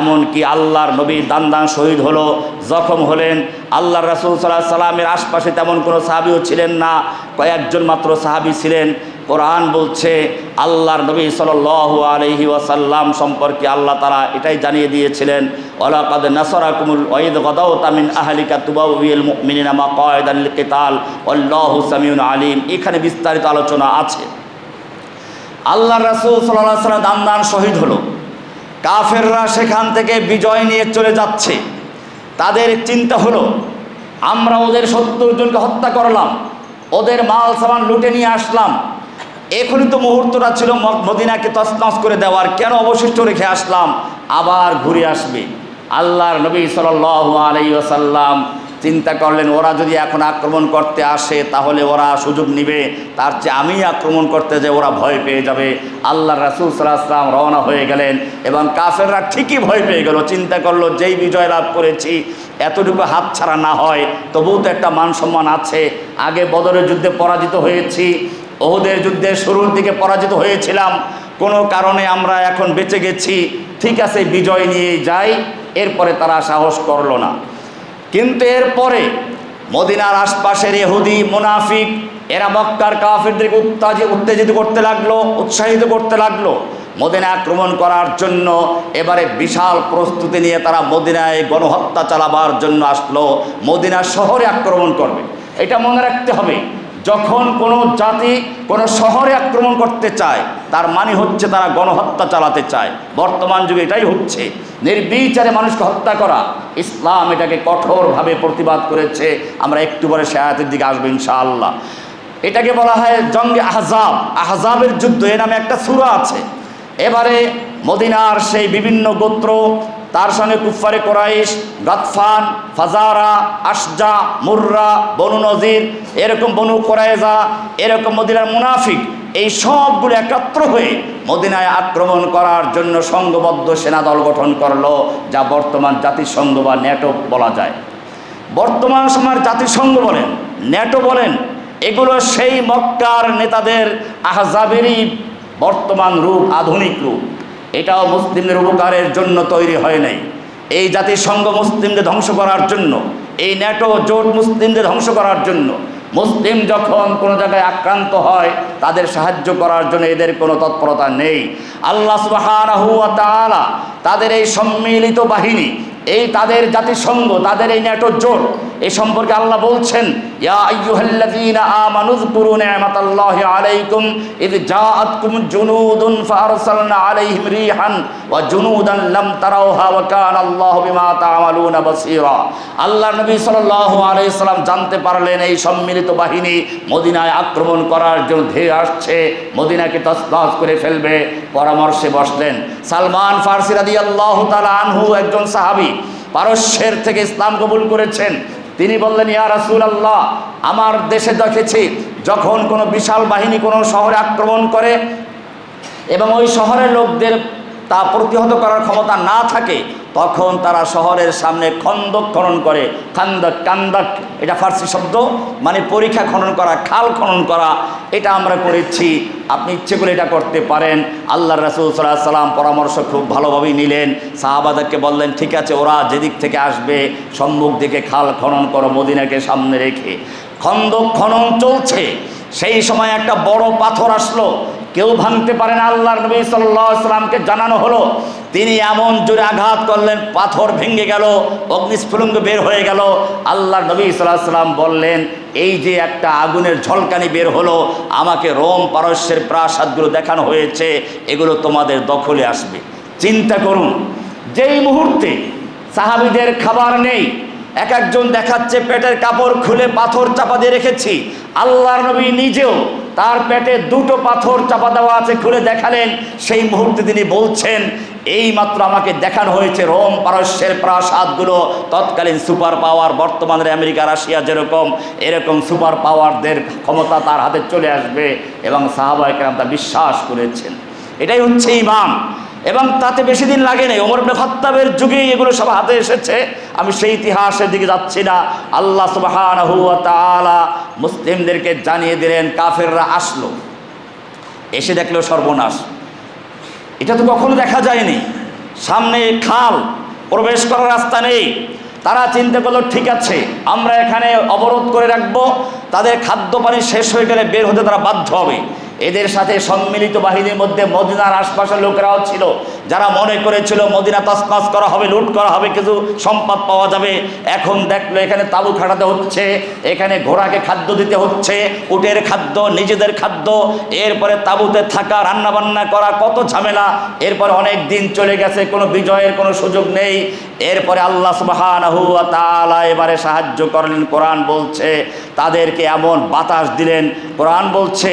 Speaker 1: এমনকি আল্লাহর নবী দান শহীদ হলো, জখম হলেন। আল্লাহর রাসূল সাল্লাল্লাহু আলাইহি সাল্লামের আশপাশে তেমন কোনো সাহাবীও ছিলেন না, কয়েকজন মাত্র সাহাবী ছিলেন। কোরআন বলছে আল্লাহর নবী সাল্লাল্লাহু আলাইহি ওয়াসাল্লাম সম্পর্কে আল্লাহ তাআলা এটাই জানিয়ে দিয়েছিলেন, ওয়ালাকাদ নাসারাকুমুল ওয়াইদ গাদাওতা মিন আহলিকা তুবাউবিল মুমিনিনা মাকায়দান লিকিতাল ওয়াল্লাহু সামিউন আলিম। এখানে বিস্তারিত আলোচনা আছে। আল্লাহর রাসূল সাল্লাল্লাহু আলাইহি ওয়াসাল্লাম দান শহীদ হলো। কাফেররা সেখান থেকে বিজয় নিয়ে চলে যাচ্ছে। তাদের চিন্তা হলো আমরা ওদের 70 জনকে হত্যা করলাম, ওদের মাল সামান লুটে নিয়ে আসলাম, এখনই তো মুহূর্তটা ছিল মদিনাকে তছনছ করে দেওয়ার, কেন অবশিষ্ট রেখে আসলাম, আবার ঘুরে আসবে। আল্লাহর নবী সাল্লাল্লাহু আলাইহি ওয়াসাল্লাম চিন্তা করলেন ওরা যদি এখন আক্রমণ করতে আসে তাহলে ওরা সুযোগ নেবে, তার চেয়ে আমি আক্রমণ করতে যাই, ওরা ভয় পেয়ে যাবে। আল্লাহর রাসূল সাল্লাল্লাহু আলাইহি ওয়াসাল্লাম রওনা হয়ে গেলেন এবং কাফেররা ঠিকই ভয় পেয়ে গেল। চিন্তা করলো যেই বিজয় লাভ করেছি এতটুকু হাতছাড়া না হয়, তবুও তো একটা মান সম্মান আছে। আগে বদরের যুদ্ধে পরাজিত হয়েছি, উহুদের যুদ্ধে শুরুর দিকে পরাজিত হয়েছিলাম, কোনো কারণে আমরা এখন বেঁচে গেছি, ঠিক আছে বিজয় নিয়ে যাই। এরপরে তারা সাহস করলো না। কিন্তু এরপরে মদিনার আশপাশের ইহুদি মুনাফিক এরা মক্কার কাফিরদেরকে উত্তেজিত করতে লাগলো, উৎসাহিত করতে লাগলো মদিনা আক্রমণ করার জন্য। এবারে বিশাল প্রস্তুতি নিয়ে তারা মদিনায় গণহত্যা চালাবার জন্য আসলো, মদিনা শহরে আক্রমণ করবে। এটা মনে রাখতে হবে, যখন কোনো জাতি কোনো শহরে আক্রমণ করতে চায় তার মানে হচ্ছে তারা গণহত্যা চালাতে চায়। বর্তমান যুগে এটাই হচ্ছে, নির্বিচারে মানুষকে হত্যা করা। ইসলাম এটাকে কঠোরভাবে প্রতিবাদ করেছে। আমরা একটু পরে সে আয়াতের দিকে আসবো ইনশাআল্লাহ। এটাকে বলা হয় জঙ্গে আহজাব, আহজাবের যুদ্ধ, এ নামে একটা সূরা আছে। এবারে মদিনার সেই বিভিন্ন গোত্র, তার সঙ্গে কুফারে কোরাইশ, গাতফান, ফাজারা, আশজা, মুররা, বনু নজির, এরকম বনু কোরাইজা, এরকম মদিনার মুনাফিক, এই সবগুলো একত্র হয়ে মদিনায় আক্রমণ করার জন্য সংঘবদ্ধ সেনাদল গঠন করলো, যা বর্তমান জাতিসংঘ বা ন্যাটো বলা যায়। বর্তমান সময়ের জাতিসংঘ বলেন, ন্যাটো বলেন, এগুলো সেই মক্কার নেতাদের আহজাবেরই বর্তমান রূপ, আধুনিক রূপ। এটাও মুসলিমদের উপকারের জন্য তৈরি হয় নাই। এই জাতিসংঘ মুসলিমদের ধ্বংস করার জন্য, এই ন্যাটো জোট মুসলিমদের ধ্বংস করার জন্য। মুসলিম যখন কোনো জায়গায় আক্রান্ত হয় তাদের সাহায্য করার জন্য এদের কোনো তৎপরতা নেই। আল্লাহ সুবহানাহু ওয়া তাআলা তাদের এই সম্মিলিত বাহিনী, এই তাদের জাতিসংঘ, তাদের এই ন্যাটো জোট, এই সম্পর্কে আল্লাহ বলছেন, ইয়া আইয়ুহাল্লাযীনা আমানু যকুরু নি'মাতাল্লাহি আলাইকুম ইয জাআতকুম জুনুদুন ফাআরসালনা আলাইহিম রিহান ওয়া জুনুদান লাম তারাউহা ওয়া কানা আল্লাহু বিমা তা'মালুনা বাসীরা। আল্লাহর নবী সাল্লাল্লাহু আলাইহি সাল্লাম জানতে পারলেন এই সম্মিলিত বাহিনী মদিনায় আক্রমণ করার জন্য ধেয়ে আসছে, মদিনাকে তছনছ করে ফেলবে। পরামর্শে বসলেন। সালমান ফারসি রাদিয়াল্লাহু তাআলা আনহু একজন সাহাবী, পারস্যের থেকে ইসলাম কবুল করেছেন। তিনি বললেন, ইয়া রাসূলুল্লাহ, আমার দেশে দেখেছি যখন কোনো বিশাল বাহিনী কোনো শহরে আক্রমণ করে এবং ওই শহরের লোকদের তা প্রতিহত করার ক্ষমতা না থাকে, তখন তারা শহরের সামনে খন্দক খনন করে। খান্দক, কান্দাক এটা ফার্সি শব্দ, মানে পরীক্ষা খনন করা, খাল খনন করা। এটা আমরা করেছি, আপনি ইচ্ছে করে এটা করতে পারেন। আল্লাহ রাসূল সাল্লাল্লাহু আলাইহি ওয়াসাল্লাম পরামর্শ খুব ভালোভাবেই নিলেন। সাহাবাদেরকে বললেন, ঠিক আছে, ওরা যেদিক থেকে আসবে সম্মুখ দিকে খাল খনন করো, মদিনাকে সামনে রেখে। খন্দক খনন চলছে, সেই সময় একটা বড় পাথর আসলো, কেউ ভাঙতে পারে না। আল্লাহর নবী সাল্লাল্লাহু আলাইহি ওয়াসাল্লামকে জানানো হলো, তিনি এমন জোরে আঘাত করলেন, পাথর ভেঙে গেল, অগ্নিস্ফুলিঙ্গ বের হয়ে গেল। আল্লাহর নবী সাল্লাল্লাহু আলাইহি ওয়াসাল্লাম বললেন, এই যে একটা আগুনের ঝলকানি বের হলো, আমাকে রোম পারস্যের প্রাসাদগুলো দেখানো হয়েছে, এগুলো তোমাদের দখলে আসবে। চিন্তা করুন, যেই মুহূর্তে সাহাবীদের খাবার নেই, এক একজন দেখাচ্ছে পেটের কাপড় খুলে পাথর চাপা দিয়ে রেখেছি। আল্লাহর নবী নিজেও তার পেটে দুটো পাথর চাপা দেওয়া আছে, খুলে দেখালেন। সেই মুহূর্তে তিনি বলছেন, এই মাত্র আমাকে দেখানো হয়েছে রোম পারস্যের প্রাসাদগুলো তৎকালীন সুপার পাওয়ার, বর্তমানের আমেরিকা রাশিয়া যেরকম, এরকম সুপার পাওয়ারদের ক্ষমতা তার হাতে চলে আসবে। এবং সাহাবায়ে কেরাম তা বিশ্বাস করেছেন। এটাই হচ্ছে ঈমান। এবং তাতে বেশি দিন লাগে নাই, ওমর ইবনে খাত্তাবের যুগেই এগুলো সব হাতে এসেছে। আমি সেই ইতিহাসের দিকে যাচ্ছি না। আল্লাহ সুবহানাহু ওয়া তাআলা মুসলিমদেরকে জানিয়ে দিলেন, কাফেররা আসলো, এসে দেখলো সর্বনাশ। এটা তো কখনো দেখা যায়নি, সামনে খাল, প্রবেশ করার রাস্তা নেই। তারা চিন্তা করলো, ঠিক আছে, আমরা এখানে অবরোধ করে রাখবো, তাদের খাদ্য পানি শেষ হয়ে গেলে বের হতে তারা বাধ্য হবে। এদের সাথে সম্মিলিত বাহিনীর মধ্যে মদিনার আশপাশের লোকেরাও ছিল, যারা মনে করেছিল মদিনা তছনছ করা হবে, লুট করা হবে, কিছু সম্পদ পাওয়া যাবে। এখন দেখলো এখানে তাঁবু খাটাতে হচ্ছে, এখানে ঘোড়াকে খাদ্য দিতে হচ্ছে, উটের খাদ্য, নিজেদের খাদ্য, এরপরে তাঁবুতে থাকা, রান্নাবান্না করা, কত ঝামেলা। এরপরে অনেক দিন চলে গেছে, কোনো বিজয়ের কোনো সুযোগ নেই। এরপরে আল্লাহ সুবহানাহু ওয়া তাআলা এবারে সাহায্য করলেন। কোরআন বলছে তাদেরকে এমন বাতাস দিলেন, কোরআন বলছে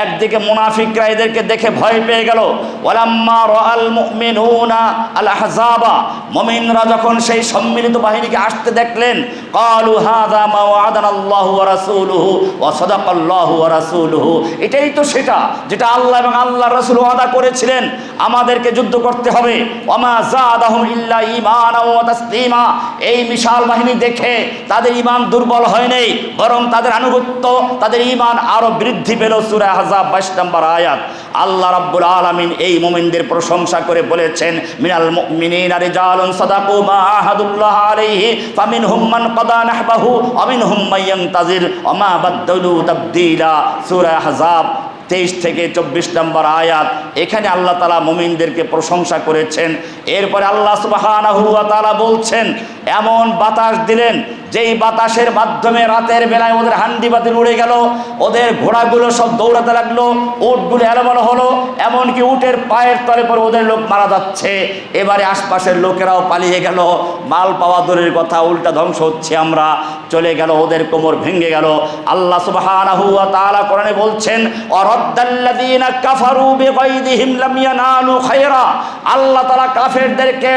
Speaker 1: একদিকে মুনাফিকরা এদেরকে দেখে ভয় পেয়ে গেল। ওয়ালাম্মা রাআল মুমিনুনা আল আহজাবা, মুমিনরা যখন সেই সম্মিলিত বাহিনীকে আসতে দেখলেন, ক্বালু হাযা মা ওয়া'আদানাল্লাহু ওয়া রাসূলুহু ওয়া সাদাকাল্লাহু ওয়া রাসূলুহু, এটাই তো সেটা যেটা আল্লাহ এবং আল্লাহর রাসূল ওয়াদা করেছিলেন, আমাদেরকে যুদ্ধ করতে হবে। ওয়ামা যাদাহুম ইল্লা ঈমানা ওয়া তাসলিমা, এই বিশাল বাহিনী দেখে তাদের ঈমান দুর্বল হয় নাই, বরং তাদের আনুগত্য, তাদের ঈমান আরো বৃদ্ধি পেল। সূরা আহজাব 22 নম্বর আয়াত। আল্লাহ রাব্বুল আলামিন এই মুমিনদের প্রশংসা করে বলেছেন, মিনাল মুমিনিনা রিজালুন সাদাকু মা আহাদুল্লাহ আলাইহি ফামিনহুম মান কাদা নাহবাহু ওয়া মিনহুম মান ইয়ানতাজির ওয়া মা বাদদালু তাবদীলা। সূরা আহজাব 23 থেকে 24 নম্বর আয়াত। এখানে আল্লাহ তাআলা মুমিনদেরকে প্রশংসা করেছেন। এরপরে আল্লাহ সুবহানাহু ওয়া তাআলা বলছেন, এমন বাতাস দিলেন যেই বাতাসের মাধ্যমে রাতের বেলায় ওদের হান্ডি বাতিল উড়ে গেল, ওদের ঘোড়াগুলো সব দৌড়াতে লাগলো, উটগুলো এলোমেলো হলো, এমনকি উটের পায়ের তলে পরে ওদের লোক মারা যাচ্ছে। এবারে আশপাশের লোকেরাও পালিয়ে গেল, মাল পাওয়া দূরের কথা, উল্টা ধ্বংস হচ্ছে আমরা, চলে গেল, ওদের কোমর ভেঙে গেল। আল্লাহ সুবহানাহু ওয়া তাআলা কোরআনে বলছেন, ওয়ারাদ্দাল্লাযীনা কাফারু বিগাইযিহিম লাম ইয়ানালু খায়রা, আল্লাহ তাআলা কাফেরদেরকে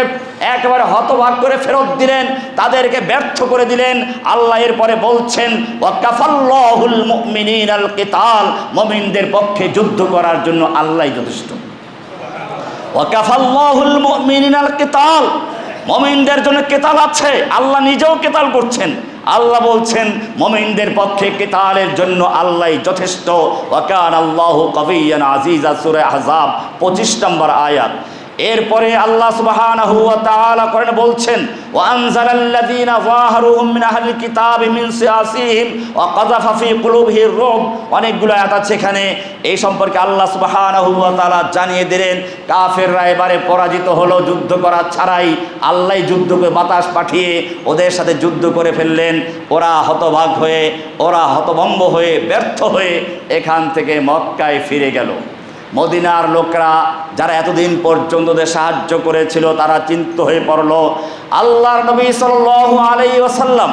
Speaker 1: একেবারে হতভাগ করে ফেরত দিলেন, তাদেরকে ব্যর্থ করে দিলেন। আল্লাহ এরপরে বলছেন, ওয়াকাফাল্লাহুল মুমিনিনাল কিতাল, মুমিনদের পক্ষে যুদ্ধ করার জন্য আল্লাহই যথেষ্ট। ওয়াকাফাল্লাহুল মুমিনিনাল কিতাল, মুমিনদের জন্য কিতাল আছে, আল্লাহ নিজেও কিতাল করছেন। আল্লাহ বলছেন মুমিনদের পক্ষে কিতালের জন্য আল্লাহই যথেষ্ট। ওয়া কানাল্লাহু কাবিয়্যান আজিজা, সূরা আহজাব 25 নম্বর আয়াত। এরপরে আল্লাহ সুবহানাহু ওয়া তাআলা কোরআনে বলছেন, ওয়া আনজালাল্লাযীনা যাহারুহুম মিন আহলিল কিতাবি মিন সিয়াসিহিম ওয়া কাযাফা ফি কুলুবিহির রুব। অনেকগুলো আয়াত আছে এখানে, এই সম্পর্কে আল্লাহ সুবহানাহু ওয়া তাআলা জানিয়ে দিলেন কাফেররা এবারে পরাজিত হলো, যুদ্ধ করা ছাড়াই আল্লাহই যুদ্ধ করে বাতাস পাঠিয়ে ওদের সাথে যুদ্ধ করে ফেললেন। ওরা হতভাগ হয়ে, ওরা হতভম্ব হয়ে, ব্যর্থ হয়ে এখান থেকে মক্কায় ফিরে গেল। মদিনার লোকরা যারা এতদিন পর্যন্ত ওদের সাহায্য করেছিল তারা চিন্তিত হয়ে পড়ল। আল্লাহর নবী সাল্লাল্লাহু আলাইহি ওয়াসাল্লাম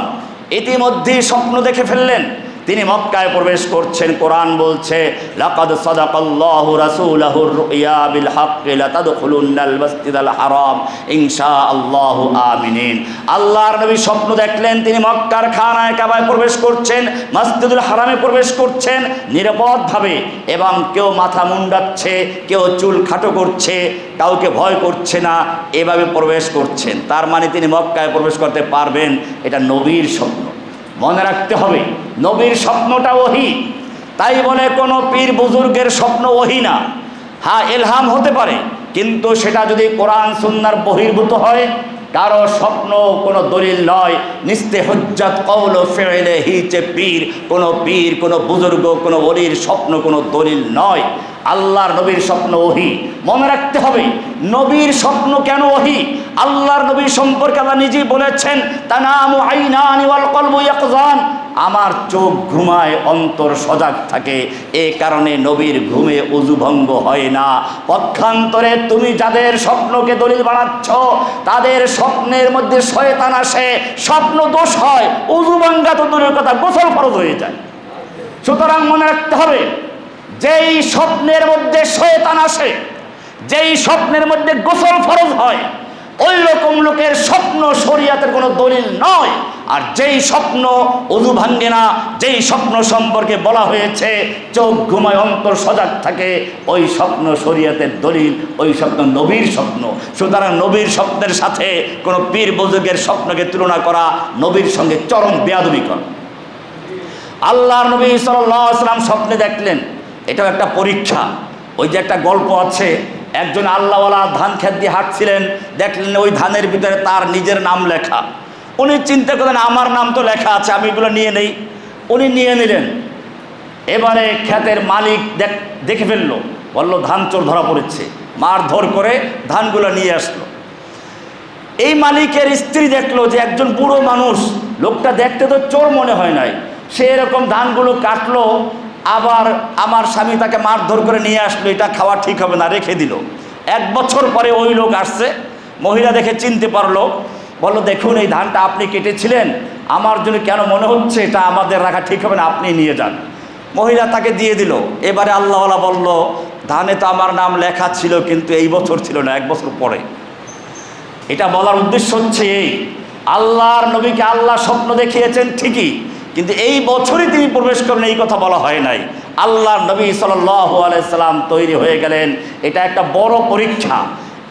Speaker 1: ইতিমধ্যেই স্বপ্ন দেখে ফেললেন, তিনি মক্কায় প্রবেশ করছেন। কোরআন বলছে লাকাদ সাদাকাল্লাহু রাসূলাহুর রুইয়া বিল হাক্কি লাতাদখুলুন্নাল মাসজিদাল হারাম ইনশাআল্লাহু আমিনিন। আল্লাহর নবী স্বপ্ন দেখলেন তিনি মক্কার খানায়ে কাবায় প্রবেশ করছেন, মসজিদুল হারামে প্রবেশ করছেন নিরাপদভাবে, এবং কেউ মাথা মুন্ডাচ্ছে, কেউ চুল খাটো করছে, কাউকে ভয় করছে না, এভাবে প্রবেশ করছেন। তার মানে তিনি মক্কায় প্রবেশ করতে পারবেন। এটা নবীর স্বপ্ন, মনে রাখতে হবে। নবীর স্বপ্নটা ওহী, তাই বলে কোনো পীর বুজুর্গের স্বপ্ন ওহী না। হ্যাঁ, ইলহাম হতে পারে, কিন্তু সেটা যদি কোরআন সুন্নাহর বহির্ভূত হয়, কারো স্বপ্ন কোনো দলিল নয়। নিস্তে হুজ্জাত কওল ফি'লে হিচে পীর, কোনো বুজুর্গ, কোনো ওলির স্বপ্ন কোনো দলিল নয়। আল্লাহর নবীর স্বপ্ন ওহী, মনে রাখতে হবে। নবীর স্বপ্ন কেন ওহী? আল্লাহর নবী সম্পর্কে আল্লাহ নিজেই বলেছেন তানামু আইনানি ওয়াল কলবু ইয়াকযান, আমার চোখ ঘুমায়, অন্তর সজাগ থাকে। এ কারণে নবীর ঘুমে ওযু ভঙ্গ হয় না। পক্ষান্তরে তুমি যাদের স্বপ্নকে দলিল বানাচ্ছ, তাদের স্বপ্নের মধ্যে শয়তান আসে, স্বপ্ন দোষ হয়, ওযু ভাঙ্গা তো দূরের কথা, গোসল ফরজ হয়ে যায়। সুতরাং মনে রাখতে হবে, যেই স্বপ্নের মধ্যে শয়তান আসে, যেই স্বপ্নের মধ্যে গোসল ফরজ হয়, ওই রকম লোকের স্বপ্ন শরীয়তের কোনো দলিল নয়। আর যেই স্বপ্ন ওযু ভাঙ্গে না, যেই স্বপ্ন সম্পর্কে বলা হয়েছে চোখ ঘুমায়, অন্তর সজাগ থাকে, ওই স্বপ্ন শরীয়তের দলিল, ওই স্বপ্ন নবীর স্বপ্ন। সুতরাং নবীর স্বপ্নের সাথে কোনো পীর বুজুর্গের স্বপ্নকে তুলনা করা নবীর সঙ্গে চরম বেয়াদবি করা। আল্লাহর নবী সাল্লাল্লাহু আলাইহি ওয়াসাল্লাম স্বপ্নে দেখলেন, এটাও একটা পরীক্ষা। ওই যে একটা গল্প আছে, একজন আল্লাহওয়ালা ধান খেত দিয়ে হাঁটছিলেন, দেখলেন ওই ধানের ভিতরে তার নিজের নাম লেখা। উনি চিন্তা করলেন আমার নাম তো লেখা আছে, আমি এগুলো নিয়ে নেই। উনি নিয়ে নিলেন। এবারে ক্ষেতের মালিক দেখে ফেললো, বললো ধান চোর ধরা পড়েছে, মারধর করে ধানগুলো নিয়ে আসলো। এই মালিকের স্ত্রী দেখলো যে একজন বুড়ো মানুষ, লোকটা দেখতে তো চোর মনে হয় নাই, সে এরকম ধানগুলো কাটলো, আবার আমার স্বামী তাকে মারধর করে নিয়ে আসলো, এটা খাওয়া ঠিক হবে না, রেখে দিল। 1 বছর পরে ওই লোক আসছে, মহিলা দেখে চিনতে পারলো, বললো দেখুন এই ধানটা আপনি কেটেছিলেন, আমার জন্য কেন মনে হচ্ছে এটা আমাদের রাখা ঠিক হবে না, আপনি নিয়ে যান। মহিলা তাকে দিয়ে দিল। এবারে আল্লাহওয়ালা বলল ধানে তো আমার নাম লেখা ছিল, কিন্তু এই বছর ছিল না, 1 বছর পরে। এটা বলার উদ্দেশ্য হচ্ছে এই, আল্লাহর নবীকে আল্লাহ স্বপ্ন দেখিয়েছেন ঠিকই, কিন্তু এই বছরই তিনি প্রবেশ করবেন এই কথা বলা হয় নাই। আল্লাহর নবী সাল্লাল্লাহু আলাইহি সাল্লাম তৈরি হয়ে গেলেন। এটা একটা বড় পরীক্ষা,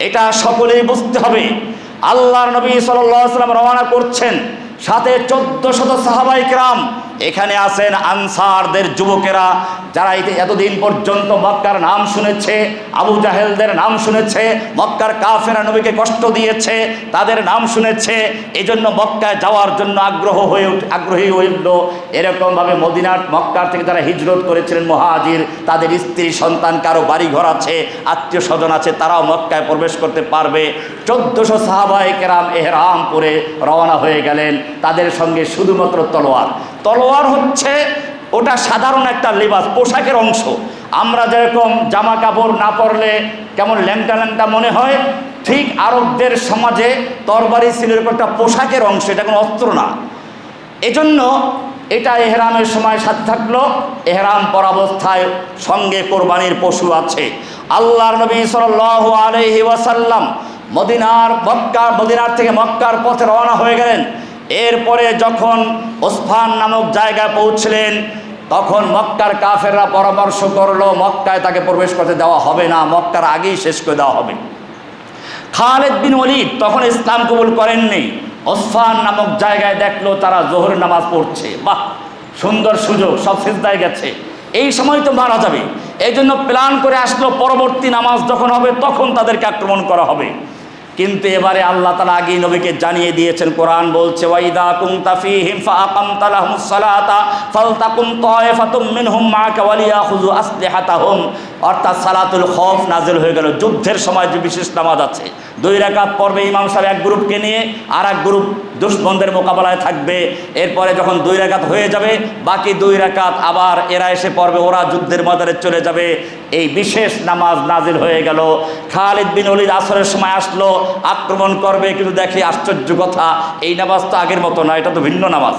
Speaker 1: এটা সকলেই বুঝতে হবে। আল্লাহর নবী সাল্লাল্লাহু আলাইহি সাল্লাম রওনা করছেন, সাথে 1400 সাহাবায়ে কেরাম। এখানে আছেন আনসারদের যুবকেরা, যারা এতদিন পর্যন্ত মক্কার নাম শুনেছে, আবু জাহেলদের নাম শুনেছে, মক্কার কাফেরা নবীকে কষ্ট দিয়েছে, তাদের নাম শুনেছে। এই জন্য মক্কায় যাওয়ার জন্য আগ্রহী হইল। এরকমভাবে মক্কার থেকে যারা হিজরত করেছিলেন মুহাজির, তাদের স্ত্রী সন্তান, কারো বাড়ি ঘর আছে, আত্মীয় স্বজন আছে, তারাও মক্কায় প্রবেশ করতে পারবে। 1400 সাহাবায়ে কেরাম ইহরাম পরে রওনা হয়ে গেলেন। তাদের সঙ্গে শুধুমাত্র তলোয়ার। তলোয়ার হচ্ছে ওটা সাধারণ একটা লেবাস, পোশাকের অংশ। আমরা যেরকম জামা কাপড় না পরলে কেমন ল্যাংটা ল্যাংটা মনে হয়, ঠিক আরবদের সমাজে তরবারি ছিল একটা পোশাকের অংশ, এটা কোনো অস্ত্র না। এজন্য এটা এহরামের সময় সাথে থাকলো। এহরাম পরাবস্থায় সঙ্গে কোরবানির পশু আছে। আল্লাহর নবী সাল্লাল্লাহু আলাইহি ওয়াসাল্লাম মদিনার থেকে মক্কার পথে রওনা হয়ে গেলেন। এরপরে যখন ওসফান নামক জায়গায় পৌঁছলেন, তখন মক্কার কাফেররা পরামর্শ করলো মক্কায় তাকে প্রবেশ করতে দেওয়া হবে না, মক্কার আগেই শেষ করে দেওয়া হবে। খালিদ বিন ওয়ালিদ তখন ইসলাম কবুল করেননি। ওসফান নামক জায়গায় দেখলো তারা জোহরের নামাজ পড়ছে, বাহ সুন্দর সুযোগ, সব সিজদায় গেছে, এই সময় তো মারা যাবে। এই জন্য প্ল্যান করে আসলো পরবর্তী নামাজ যখন হবে তখন তাদেরকে আক্রমণ করা হবে। কিন্তু এবারে আল্লাহ তাআলা আগেই নবীকে জানিয়ে দিয়েছেন। কোরআন বলছে ওয়াইদা কুনতা ফীহিম ফাআকামতা লাহুমুস সালাতা ফালতাকুম তায়ফাতুম মিনহুম মাআকা ওয়ালিয়াখুযু আসলিহাতাহুম। অর্থাৎ সালাতুল খৌফ নাজিল হয়ে গেল। যুদ্ধের সময় যে বিশেষ নামাজ আছে, 2 রাকাত পড়বে ইমাম সাহেব এক গ্রুপকে নিয়ে, আর এক গ্রুপ দুশমনদের মোকাবেলায় থাকবে। এরপরে যখন 2 রাকাত হয়ে যাবে, বাকি 2 রাকাত আবার এরা এসে পড়বে, ওরা যুদ্ধের ময়দানে চলে যাবে। এই বিশেষ নামাজ নাজিল হয়ে গেল। খালিদ বিন ওয়ালিদ আসরের সময় আসলো, আক্রমণ করবে, কিন্তু দেখে আশ্চর্য কথা, এই নামাজ তো আগের মতো না, এটা তো ভিন্ন নামাজ।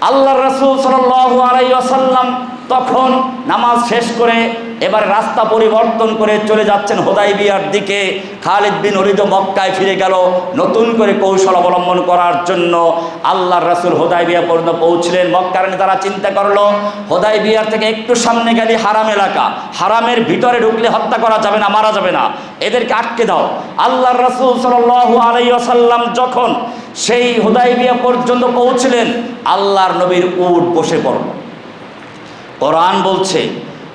Speaker 1: আল্লাহর রাসূল সাল্লাল্লাহু আলাইহি ওয়াসাল্লাম তখন নামাজ শেষ করে এবার রাস্তা পরিবর্তন করে চলে যাচ্ছেন হুদায়বিয়ার দিকে। খালিদ বিন ওলীদ মক্কায় ফিরে গেল নতুন করে কৌশল অবলম্বন করার জন্য। আল্লাহর রাসূল হুদায়বিয়া পর্যন্ত পৌঁছলেন। মক্কার নেতারা চিন্তা করলো হুদায়বিয়ার থেকে একটু সামনে গেলে হারাম এলাকা, হারামের ভিতরে ঢুকলে হত্যা করা যাবে না, মারা যাবে না, এদেরকে আটকে দাও। আল্লাহর রাসূল সাল্লাল্লাহু আলাইহি ওয়াসাল্লাম যখন সেই হুদায়বিয়া পর্যন্ত পৌঁছলেন, আল্লাহর নবীর উট বসে পড়ল। কোরআন বলছে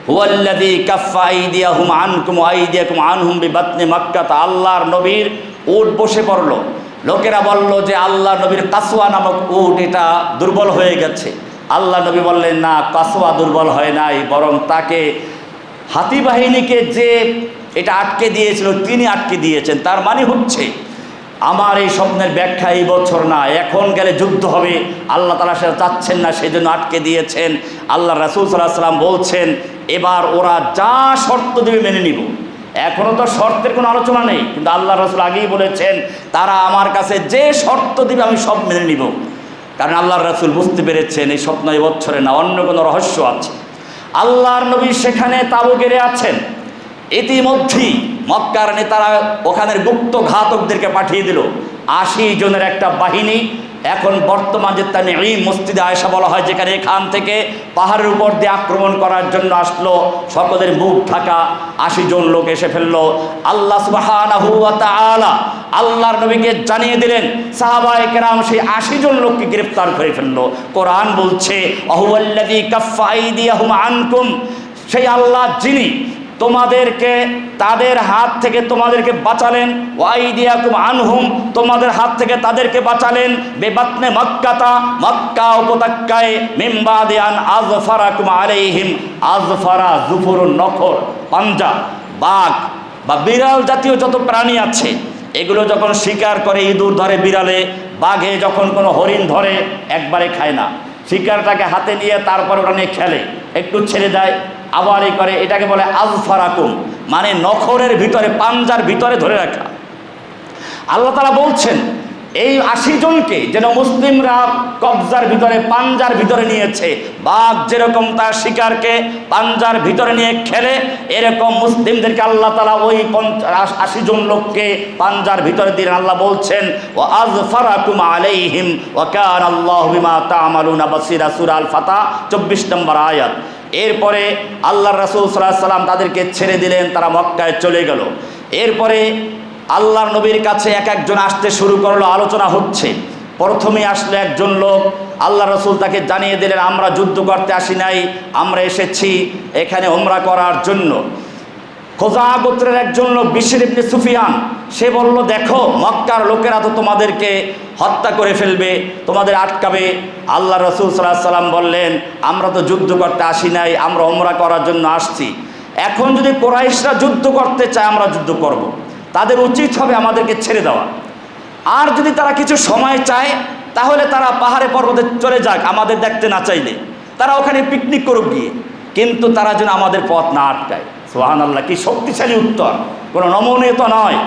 Speaker 1: হুয়াল্লাযী কাফফা আইদিয়াহুম আনকুম ওয়া আইদিয়াকুম আনহুম বিবাতনি মাক্কাহ। আল্লাহর নবীর উট বসে পড়ল। লোকেরা বলল যে আল্লাহর নবীর কাসওয়া নামক উট এটা দুর্বল হয়ে গেছে। আল্লাহ নবী বললেন না, কাসওয়া দুর্বল হয় নাই, বরং তাকে হাতি বাহিনীকে যে এটা আটকে দিয়েছিল তিনি আটকে দিয়েছেন। তার মানে হচ্ছে আমার এই স্বপ্নের ব্যাখ্যা এই বছর না, এখন গেলে যুদ্ধ হবে, আল্লাহ তাআলা সেটা চাচ্ছেন না, সেই জন্য আটকে দিয়েছেন। আল্লাহ রাসূল সাল্লাল্লাহু আলাইহি ওয়াসাল্লাম বলছেন এবার ওরা যা শর্ত দেবে মেনে নিব। এখনও তো শর্তের কোনো আলোচনা নেই, কিন্তু আল্লাহ রাসূল আগেই বলেছেন তারা আমার কাছে যে শর্ত দিবে আমি সব মেনে নিব। কারণ আল্লাহর রাসূল বুঝতে পেরেছেন এই স্বপ্ন এই বছরে না, অন্য কোনো রহস্য আছে। আল্লাহর নবী সেখানে তাঁবু গেড়ে আছেন। ইতিমধ্যেই মক্কার নেতারা ওখানের গুপ্ত ঘাতকদেরকে পাঠিয়ে দিল 80 জনের একটা বাহিনী। এখন বর্তমান যে তানঈম মসজিদে আয়েশা বলা হয়, যেখানে এখান থেকে পাহাড়ের উপর দিয়ে আক্রমণ করার জন্য আসলো, সকলের মুখ ঢাকা 80 জন লোক এসে ফেললো। আল্লাহ সুবহানাহু ওয়া তাআলা আল্লাহর নবীকে জানিয়ে দিলেন সাহাবায়ে কেরাম সেই 80 জন লোককে গ্রেফতার করে ফেললো। কোরআন বলছে আহুয়াল্লাযী কাফফা আইদিয়াহুম আনকুম, সেই আল্লাহ যিনি তোমাদেরকে তাদের হাত থেকে তোমাদেরকে বাঁচালেন, ওয়াইদিয়াকুম আনহুম তোমাদের হাত থেকে তাদেরকে বাঁচালেন, বেবাতনে মক্কাতা মক্কা উপত্যকায় মিন বাদি আন আযফারাকুম আলাইহিম। আযফারা যুফুরুন নখর, পাঞ্জা, বাঘ বা বিড়াল জাতীয় যত প্রাণী আছে এগুলো যখন শিকার করে, ইঁদুর ধরে বিড়ালে, বাঘে যখন কোনো হরিণ ধরে একবারে খায় না, শিকারটাকে হাতে নিয়ে তারপর ওটা নিয়ে খেলে, একটু ছেড়ে দেয়, আবার এই করে, এটাকে বলে আযফারাকুম, মানে নখরের ভিতরে পাঞ্জার ভিতরে ধরে রাখা। আল্লাহ তাআলা বলছেন এই 80 জনকে যেন মুসলিমরা কবজার ভিতরে পাঞ্জার ভিতরে নিয়েছে। বাঘ যেরকম তার শিকারকে পাঞ্জার ভিতরে নিয়ে খেলে, এরকম মুসলিমদেরকে আল্লাহ তাআলা ওই 80 জন লোককে পাঞ্জার ভিতরে দিলেন। আল্লাহ বলছেন ওয়া আযফারাকুম আলাইহিম ওয়া কানা আল্লাহু বিমা তা'মালুনা বাসীরা, সূরা আল ফাতহ 24 নম্বর আয়াত। এরপরে আল্লাহর রাসূল সাল্লাল্লাহু আলাইহি ওয়াসাল্লাম তাদেরকে ছেড়ে দিলেন, তারা মক্কায় চলে গেল। এরপরে আল্লাহর নবীর কাছে এক একজন আসতে শুরু করলো, আলোচনা হচ্ছে। প্রথমে আসলো একজন লোক, আল্লাহ রাসূল তাকে জানিয়ে দিলেন আমরা যুদ্ধ করতে আসি নাই, আমরা এসেছি এখানে উমরা করার জন্য। খোজা গোত্রের একজন লোক বিশর ইবনে সুফিয়ান, সে বলল দেখো মক্কার লোকেরা তো তোমাদেরকে হত্যা করে ফেলবে, তোমাদের আটকাবে। আল্লাহ রাসূল সাল্লাল্লাহু আলাইহি ওয়াসাল্লাম বললেন আমরা তো যুদ্ধ করতে আসি নাই, আমরা উমরা করার জন্য আসছি। এখন যদি কুরাইশরা যুদ্ধ করতে চায় আমরা যুদ্ধ করব, তাদের উচিত হবে আমাদেরকে ছেড়ে দেওয়া। আর যদি তারা কিছু সময় চায় তাহলে তারা পাহাড়ে পর্বতে চলে যাক, আমাদের দেখতে না চাইলে তারা ওখানে পিকনিক করুক গিয়ে, কিন্তু তারা যেন আমাদের পথ না আটকায়। সুবহানাল্লাহ, কি শক্তিশালী উত্তর, কোনো নমনীয়তা নয়।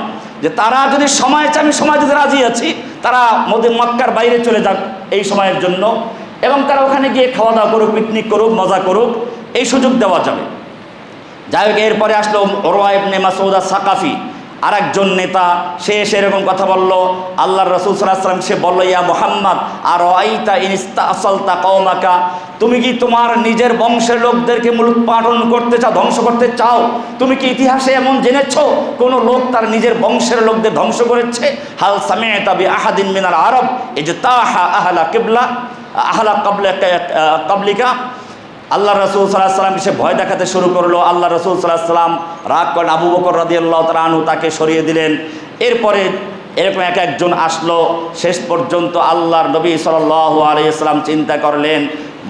Speaker 1: যে তারা যদি সময় চায়, আমি সময় দিতে রাজি আছি, তারা মক্কার বাইরে চলে যাক এই সময়ের জন্য, এবং তারা ওখানে গিয়ে খাওয়া দাওয়া করুক, পিকনিক করুক, মজা করুক, এই সুযোগ দেওয়া যাবে। যাই হোক, এরপরে আসলো উরওয়া ইবনে মাসউদ আস-সাকাফি, আর একজন নেতা, সে সেরকম কথা বলল। আল্লাহর রাসূল সাল্লাল্লাহু আলাইহি ওয়াসাল্লাম সে বলল ইয়া মুহাম্মদ আর আইতা ইন ইস্তাসালতা কওমাকা, তুমি কি তোমার নিজের বংশের লোকদেরকে মূলোৎপাটন করতে চাও, ধ্বংস করতে চাও? তুমি কি ইতিহাসে এমন জেনেছো কোন লোক তার নিজের বংশের লোকদের ধ্বংস করেছে? হাল সামি'তা বি আহাদিন মিনাল আরব ইজতাহা আহলা কিবলা আহলা ক্বাবলিকা। আল্লাহ রাসূল সাল্লাল্লাহু আলাইহি ওয়াসাল্লাম সে ভয় দেখাতে শুরু করলো। আল্লাহ রাসূল সাল্লাল্লাহু আলাইহি ওয়াসাল্লাম রাগ করেন, আবু বকর রাদিয়াল্লাহু তাআলা আনহু তাকে সরিয়ে দিলেন। এরপরে এরকম এক একজন আসলো, শেষ পর্যন্ত আল্লাহর নবী সাল্লাল্লাহু আলাইহি ওয়াসাল্লাম চিন্তা করলেন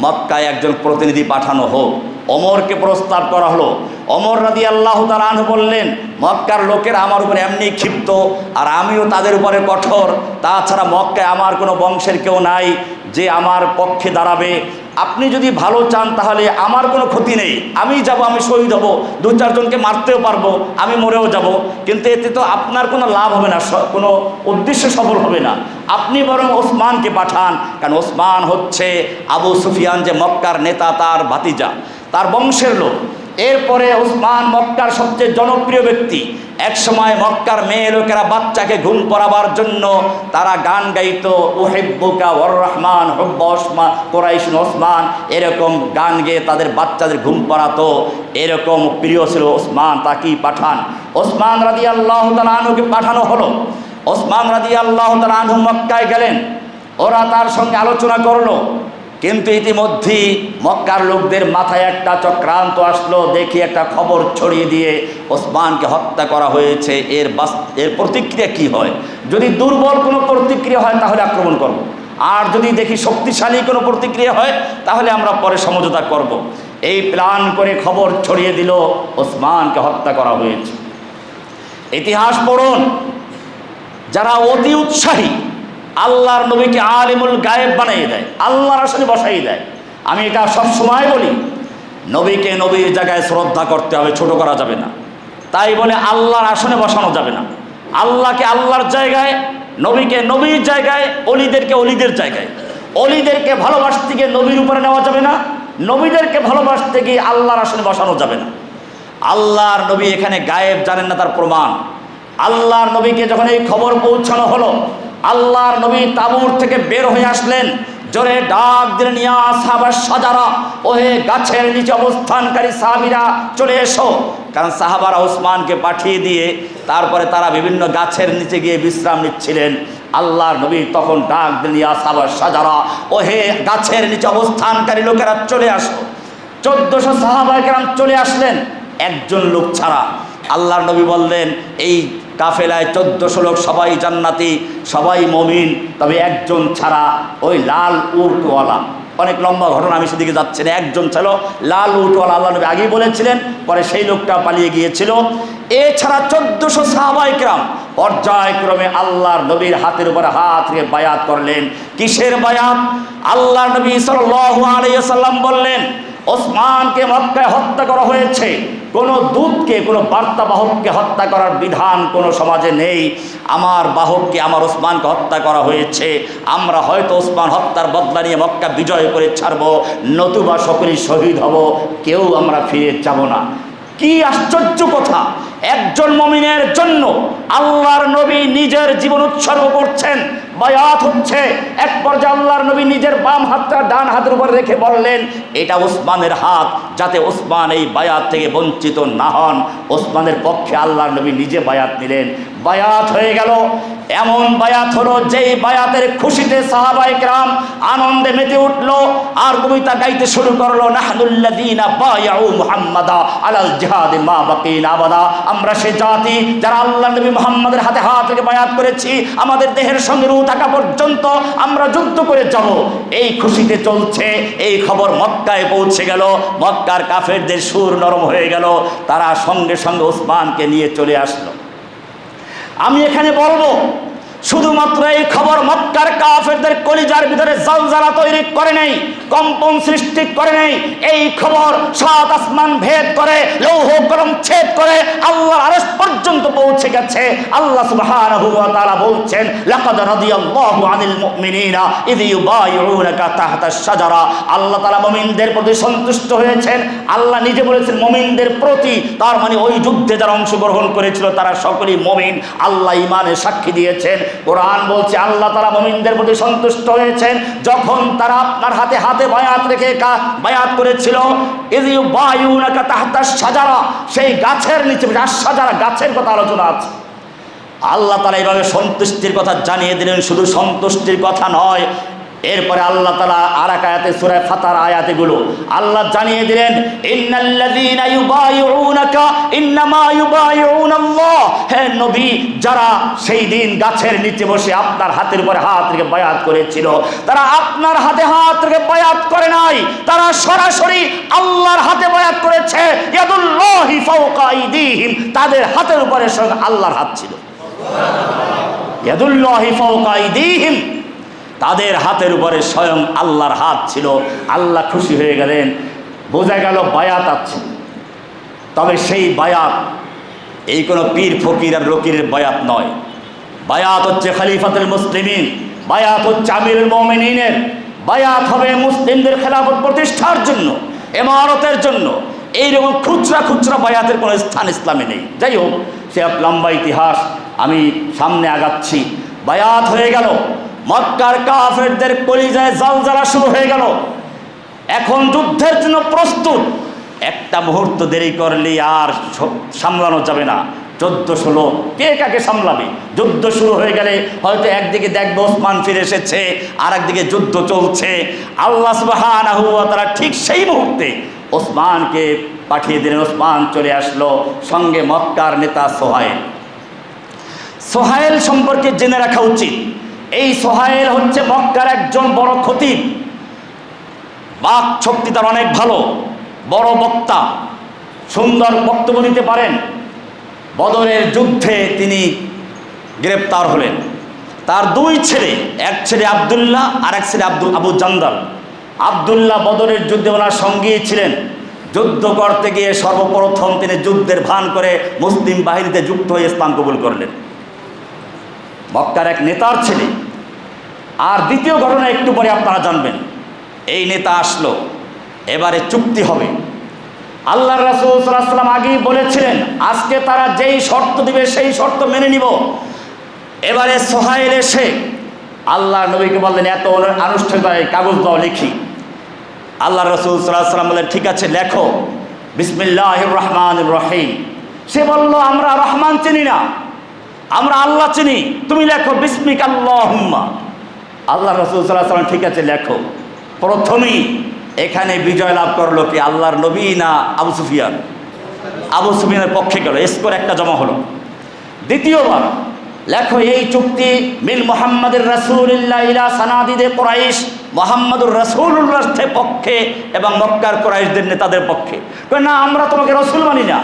Speaker 1: মক্কায় একজন প্রতিনিধি পাঠানো হোক। ওমরকে প্রস্তাব করা হলো। ওমর রাদিয়াল্লাহু তাআলা আনহু বললেন মক্কার লোকেরা আমার উপরে এমনি ক্ষিপ্ত, আর আমিও তাদের উপরে কঠোর, তাছাড়া মক্কায় আমার কোনো বংশের কেউ নাই, যে আমার পক্ষে দাঁড়াবে। আপনি যদি ভালো চান তাহলে আমার কোনো ক্ষতি নেই, আমি যাব, আমি শহীদ হব, 2-4 জনকে মারতেও পারবো, আমি মরেও যাব, কিন্তু এতে তো আপনার কোনো লাভ হবে না, কোনো উদ্দেশ্য সফল হবে না। আপনি বরং ওসমানকে পাঠান, কারণ ওসমান হচ্ছে আবু সুফিয়ান যে মক্কার নেতা, তার ভাতিজা, তার বংশের লোক। এরপরে ওসমান মক্কার সবচেয়ে জনপ্রিয় ব্যক্তি। এক সময় মক্কার মেয়ে লোকেরা বাচ্চাকে ঘুম পড়াবার জন্য তারা গান গাইতো, উহিব্বুকা ওয়ার রহমান হুব্বা ওসমান কুরাইশ ওসমান, এরকম গান গেয়ে তাদের বাচ্চাদের ঘুম পড়াতো। এরকম প্রিয় ছিল ওসমান, তাকেই পাঠান। ওসমান রাদিয়াল্লাহু তাআলা আনহুকে পাঠানো হলো। ওসমান রাদিয়াল্লাহু তাআলা আনহু মক্কায় গেলেন, ওরা তার সঙ্গে আলোচনা করলো। কিন্তু ইতিমধ্যেই মক্কার লোকদের মাথায় একটা চক্রান্ত আসলো, দেখি একটা খবর ছড়িয়ে দিয়ে ওসমানকে হত্যা করা হয়েছে। এর প্রতিক্রিয়া কি হয়? যদি দুর্বল কোনো প্রতিক্রিয়া হয় তাহলে আক্রমণ করব, আর যদি দেখি শক্তিশালী কোনো প্রতিক্রিয়া হয় তাহলে আমরা পরে সমঝোতা করব। এই প্ল্যান করে খবর ছড়িয়ে দিল ওসমানকে হত্যা করা হয়েছে। ইতিহাস পড়ুন, যারা অতি উৎসাহী আল্লাহর নবীকে আলিমুল গায়েব বানিয়ে দেয়, আল্লাহর আসনে বসাই দেয়। আমি এটা সব সময় বলি, নবীকে নবীর জায়গায় শ্রদ্ধা করতে হবে, ছোট করা যাবে না। তাই বলে আল্লাহর আসনে বসানো যাবে না। আল্লাহকে আল্লাহর জায়গায়, নবীকে নবীর জায়গায়, অলিদেরকে অলিদের জায়গায়। অলিদেরকে ভালোবাসতে গিয়ে নবীর উপরে নেওয়া যাবে না, নবীদেরকে ভালোবাসতে গিয়ে আল্লাহর আসনে বসানো যাবে না। আল্লাহর নবী এখানে গায়েব জানেন না, তার প্রমাণ। আল্লাহর নবীকে যখন এই খবর পৌঁছানো হলো, আল্লাহর নবী তাঁবুর থেকে বের হয়ে আসলেন, জোরে ডাক দিলেন, ইয়া সাহাবা সাজারা, ওহে গাছের নিচে অবস্থানকারী সাহাবীরা চলে এসো। কারণ সাহাবারা ওসমানকে পাঠিয়ে দিয়ে তারপরে তারা বিভিন্ন গাছের নিচে গিয়ে বিশ্রাম নিচ্ছিলেন। আল্লাহর নবী তখন ডাক দিলেন, ইয়া সাহাবা সাজারা, ওহে গাছের নিচে অবস্থানকারী লোকেরা চলে আসো। 1400 সাহাবায়ে কেরাম চলে আসলেন, একজন লোক ছাড়া। আল্লাহর নবী বললেন, এই কাফেলায় 1400 লোক সবাই জান্নাতি, সবাই মুমিন, তবে একজন ছাড়া, ওই লাল উটওয়ালা। অনেক লম্বা ঘটনা, আমি সেদিকে যাচ্ছি না। একজন ছিল লাল উটওয়ালা, আল্লাহ নবী আগেই বলেছিলেন, পরে সেই লোকটা পালিয়ে গিয়েছিল। এছাড়া 1400 সাহাবায়ে কেরাম পর্যায়ক্রমে আল্লাহর নবীর হাতের উপরে হাত রেখে বায়াত করলেন। কিসের বায়াত? আল্লাহর নবী সাল্লাল্লাহু আলাইহি ওয়াসাল্লাম বললেন, ওসমানকে মক্কায় হত্যা করা হয়েছে, কোনো দূতকে, কোনো বার্তা বাহককে হত্যা করার বিধান কোনো সমাজে নেই। আমার বাহককে, আমার ওসমানকে হত্যা করা হয়েছে। আমরা হয়তো ওসমান হত্যার বদলা নিয়ে মক্কা বিজয় করে ছাড়বো, নতুবা সকলেই শহীদ হব, কেউ আমরা ফিরে যাব না। কি আশ্চর্য কথা! একজন মুমিনের জন্য আল্লাহর নবী নিজের জীবন উৎসর্গ করছেন, বায়াত হচ্ছে। এক পর্যায়ে আল্লাহর নবী নিজের বাম হাতটা ডান হাতের উপর রেখে বললেন, এটা ওসমানের হাত, যাতে ওসমান এই বায়াত থেকে বঞ্চিত না হন। ওসমানের পক্ষে আল্লাহর নবী নিজে বায়াত নিলেন। বায়াত হয়ে গেল। এমন বায়াত হলো যেই বায়াতের খুশিতে সাহাবায়ে কেরাম আনন্দে মেতে উঠলো, আর কবিতা গাইতে শুরু করলো, নাহনুল্লাযীনা বায়াউ মুহাম্মাদা আলাল জিহাদ মা বাকিনা আবাদা। আমরা সে জাতি যারা আল্লাহর নবী মুহাম্মাদের হাতে হাত রেখে বায়াত করেছি, আমাদের দেহের সঙ্গে রূহ থাকা পর্যন্ত আমরা যুদ্ধ করে যাব। এই খুশিতে চলছে। এই খবর মক্কায় পৌঁছে গেল। মক্কার কাফেরদের সুর নরম হয়ে গেল, তারা সঙ্গে সঙ্গে ওসমানকে নিয়ে চলে আসলো। আমি এখানে বলবো, শুধুমাত্র এই খবর মক্কার কাফেরদের কলিজার ভিতরে জালজালা তৈরি করে নেই, কম্পন সৃষ্টি করে নেই। এই খবর 7 আসমান ভেদ করে, লৌহ কলম ছেদ করে আল্লাহর আরশ পর্যন্ত পৌঁছে গেছে। আল্লাহ সুবহানাহু ওয়া তাআলা বলছেন, লাকাদ রাদিয়াল্লাহু আনিল মুমিনিনা ইয ইউবাইউনাকা তাহতাশ শাজারা। আল্লাহ তাআলা মুমিনদের প্রতি সন্তুষ্ট হয়েছেন। আল্লাহ নিজে বলেছেন মুমিনদের প্রতি, তার মানে ওই যুদ্ধে যারা অংশগ্রহণ করেছিল তারা সকলেই মুমিন। আল্লাহ ঈমানের সাক্ষী দিয়েছেন। কোরআন বলছে আল্লাহ তাআলা মুমিনদের প্রতি সন্তুষ্ট হয়েছেন যখন তারা আপনার হাতে হাতে বায়াত রেখে বায়াত করেছিল। ইয ইউবাইউনাকা তাহতাশ শাজারা, সেই গাছের নিচে, শাজারা গাছের কথা আলোচনা আছে। আল্লাহ তাআলা এইভাবে সন্তুষ্টির কথা জানিয়ে দিলেন। শুধু সন্তুষ্টির কথা নয়, এরপরে আল্লাহ তাআলা আর এক আয়াতে সূরা ফাতার আয়াতগুলো আল্লাহ জানিয়ে দিলেন, ইন্নাল্লাযীনা ইউবাইউনাকা ইন্নামা ইউবাইউনাল্লাহ। হে নবী, যারা সেই দিন গাছের নিচে বসে আপনার হাতের উপরে হাত রেখে বায়াত করেছিল, তারা আপনার হাতে হাত রেখে বায়াত করে নাই, তারা সরাসরি আল্লাহর হাতে বায়াত করেছে। ইয়াদুল্লাহি ফাওকা আইদিহিম, তাদের হাতের উপরে স্বয়ং আল্লাহর হাত ছিল। ইয়াদুল্লাহি ফাওকা আইদিহিম, তাদের হাতের উপরে স্বয়ং আল্লাহর হাত ছিল। আল্লাহ খুশি হয়ে গেলেন, বোঝা গেল বায়াত আছে। তবে সেই বায়াত এই কোনো পীর ফকির আর রকিরের বায়াত নয়। বায়াত হচ্ছে খলিফাতুল মুসলিমিন, বায়াত হচ্ছে আমিরুল মুমিনিনের, বায়াত হবে মুসলিমদের খেলাফত প্রতিষ্ঠার জন্য, ইমারতের জন্য। এইরকম খুচরা খুচরা বায়াতের কোনো স্থান ইসলামে নেই। যাই হোক, সে লম্বা ইতিহাস, আমি সামনে আগাচ্ছি। বায়াত হয়ে গেল, মক্কার কাফেরদের কলিজায় জালজালা শুরু হয়ে গেল। এখন যুদ্ধের জন্য প্রস্তুত। একটা মুহূর্ত দেরি করলে আর সামলানো যাবে না। 14-16 কে কাকে সামলাবে? যুদ্ধ শুরু হয়ে গেলে হয়তো একদিকে দেখবে ওসমান ফিরে এসেছে, আর একদিকে যুদ্ধ চলছে। আল্লাহ সুবহানাহু ওয়া তাআলা ঠিক সেই মুহূর্তে ওসমানকে পাঠিয়ে দিলেন। ওসমান চলে আসলো, সঙ্গে মক্কার নেতা সোহাইল। সোহাইল সম্পর্কে জেনে রাখা উচিত। এই সোহাইল হচ্ছে মক্কার একজন বড় খতিব, বাক শক্তি তার অনেক ভালো, বড় বক্তা, সুন্দর বক্তব্য দিতে পারেন। বদরের যুদ্ধে তিনি গ্রেপ্তার হলেন। তার দুই ছেলে, এক ছেলে আব্দুল্লাহ আর এক ছেলে আবু জান্দাল। আব্দুল্লাহ বদরের যুদ্ধে ওনার সঙ্গী ছিলেন। যুদ্ধ করতে গিয়ে সর্বপ্রথম তিনি যুদ্ধের ভান করে মুসলিম বাহিনীতে যুক্ত হয়ে ইসলাম কবুল করলেন। মক্কার এক নেতার ছেলে। আর দ্বিতীয় ঘটনা একটু পরে আপনারা জানবেন। এই নেতা আসলো, এবারে চুক্তি হবে। আল্লাহ রাসূল সাল্লাল্লাহু আলাইহি ওয়াসাল্লাম আগেই বলেছিলেন আজকে তারা যেই শর্ত দিবে সেই শর্ত মেনে নিব। এবারে সোহাইল এসে আল্লাহ নবীকে বললেন, এত আনুষ্ঠানিক কাগজ দাও, লিখি। আল্লাহ রাসূল সাল্লাল্লাহু আলাইহি ওয়াসাল্লাম বললেন, ঠিক আছে লেখো, বিসমিল্লাহির রহমানির রহিম। সে বলল, আমরা রহমান চিনি না, আমরা আল্লাহ চিনি, তুমি লেখো বিসমিকা আল্লাহুম্মা। আল্লাহ রাসূল সাল্লাল্লাহু আলাইহি ওয়াসাল্লাম ঠিক আছে লেখো। প্রথমেই এখানে বিজয় লাভ করলো কি? আল্লাহর নবী না আবু সুফিয়ান? আবু সুফিয়ানের পক্ষে গেল, স্কোর একটা জমা হলো। দ্বিতীয়বার লেখো, এই চুক্তি মিন মুহাম্মাদুর রাসূলিল্লাহ ইলা সানাদিদে কুরাইশ, মুহাম্মাদুর রাসূলুল্লাহর পক্ষে এবং মক্কার কুরাইশদের নেতাদের পক্ষে। না, আমরা তোমাকে রাসূল মানি না,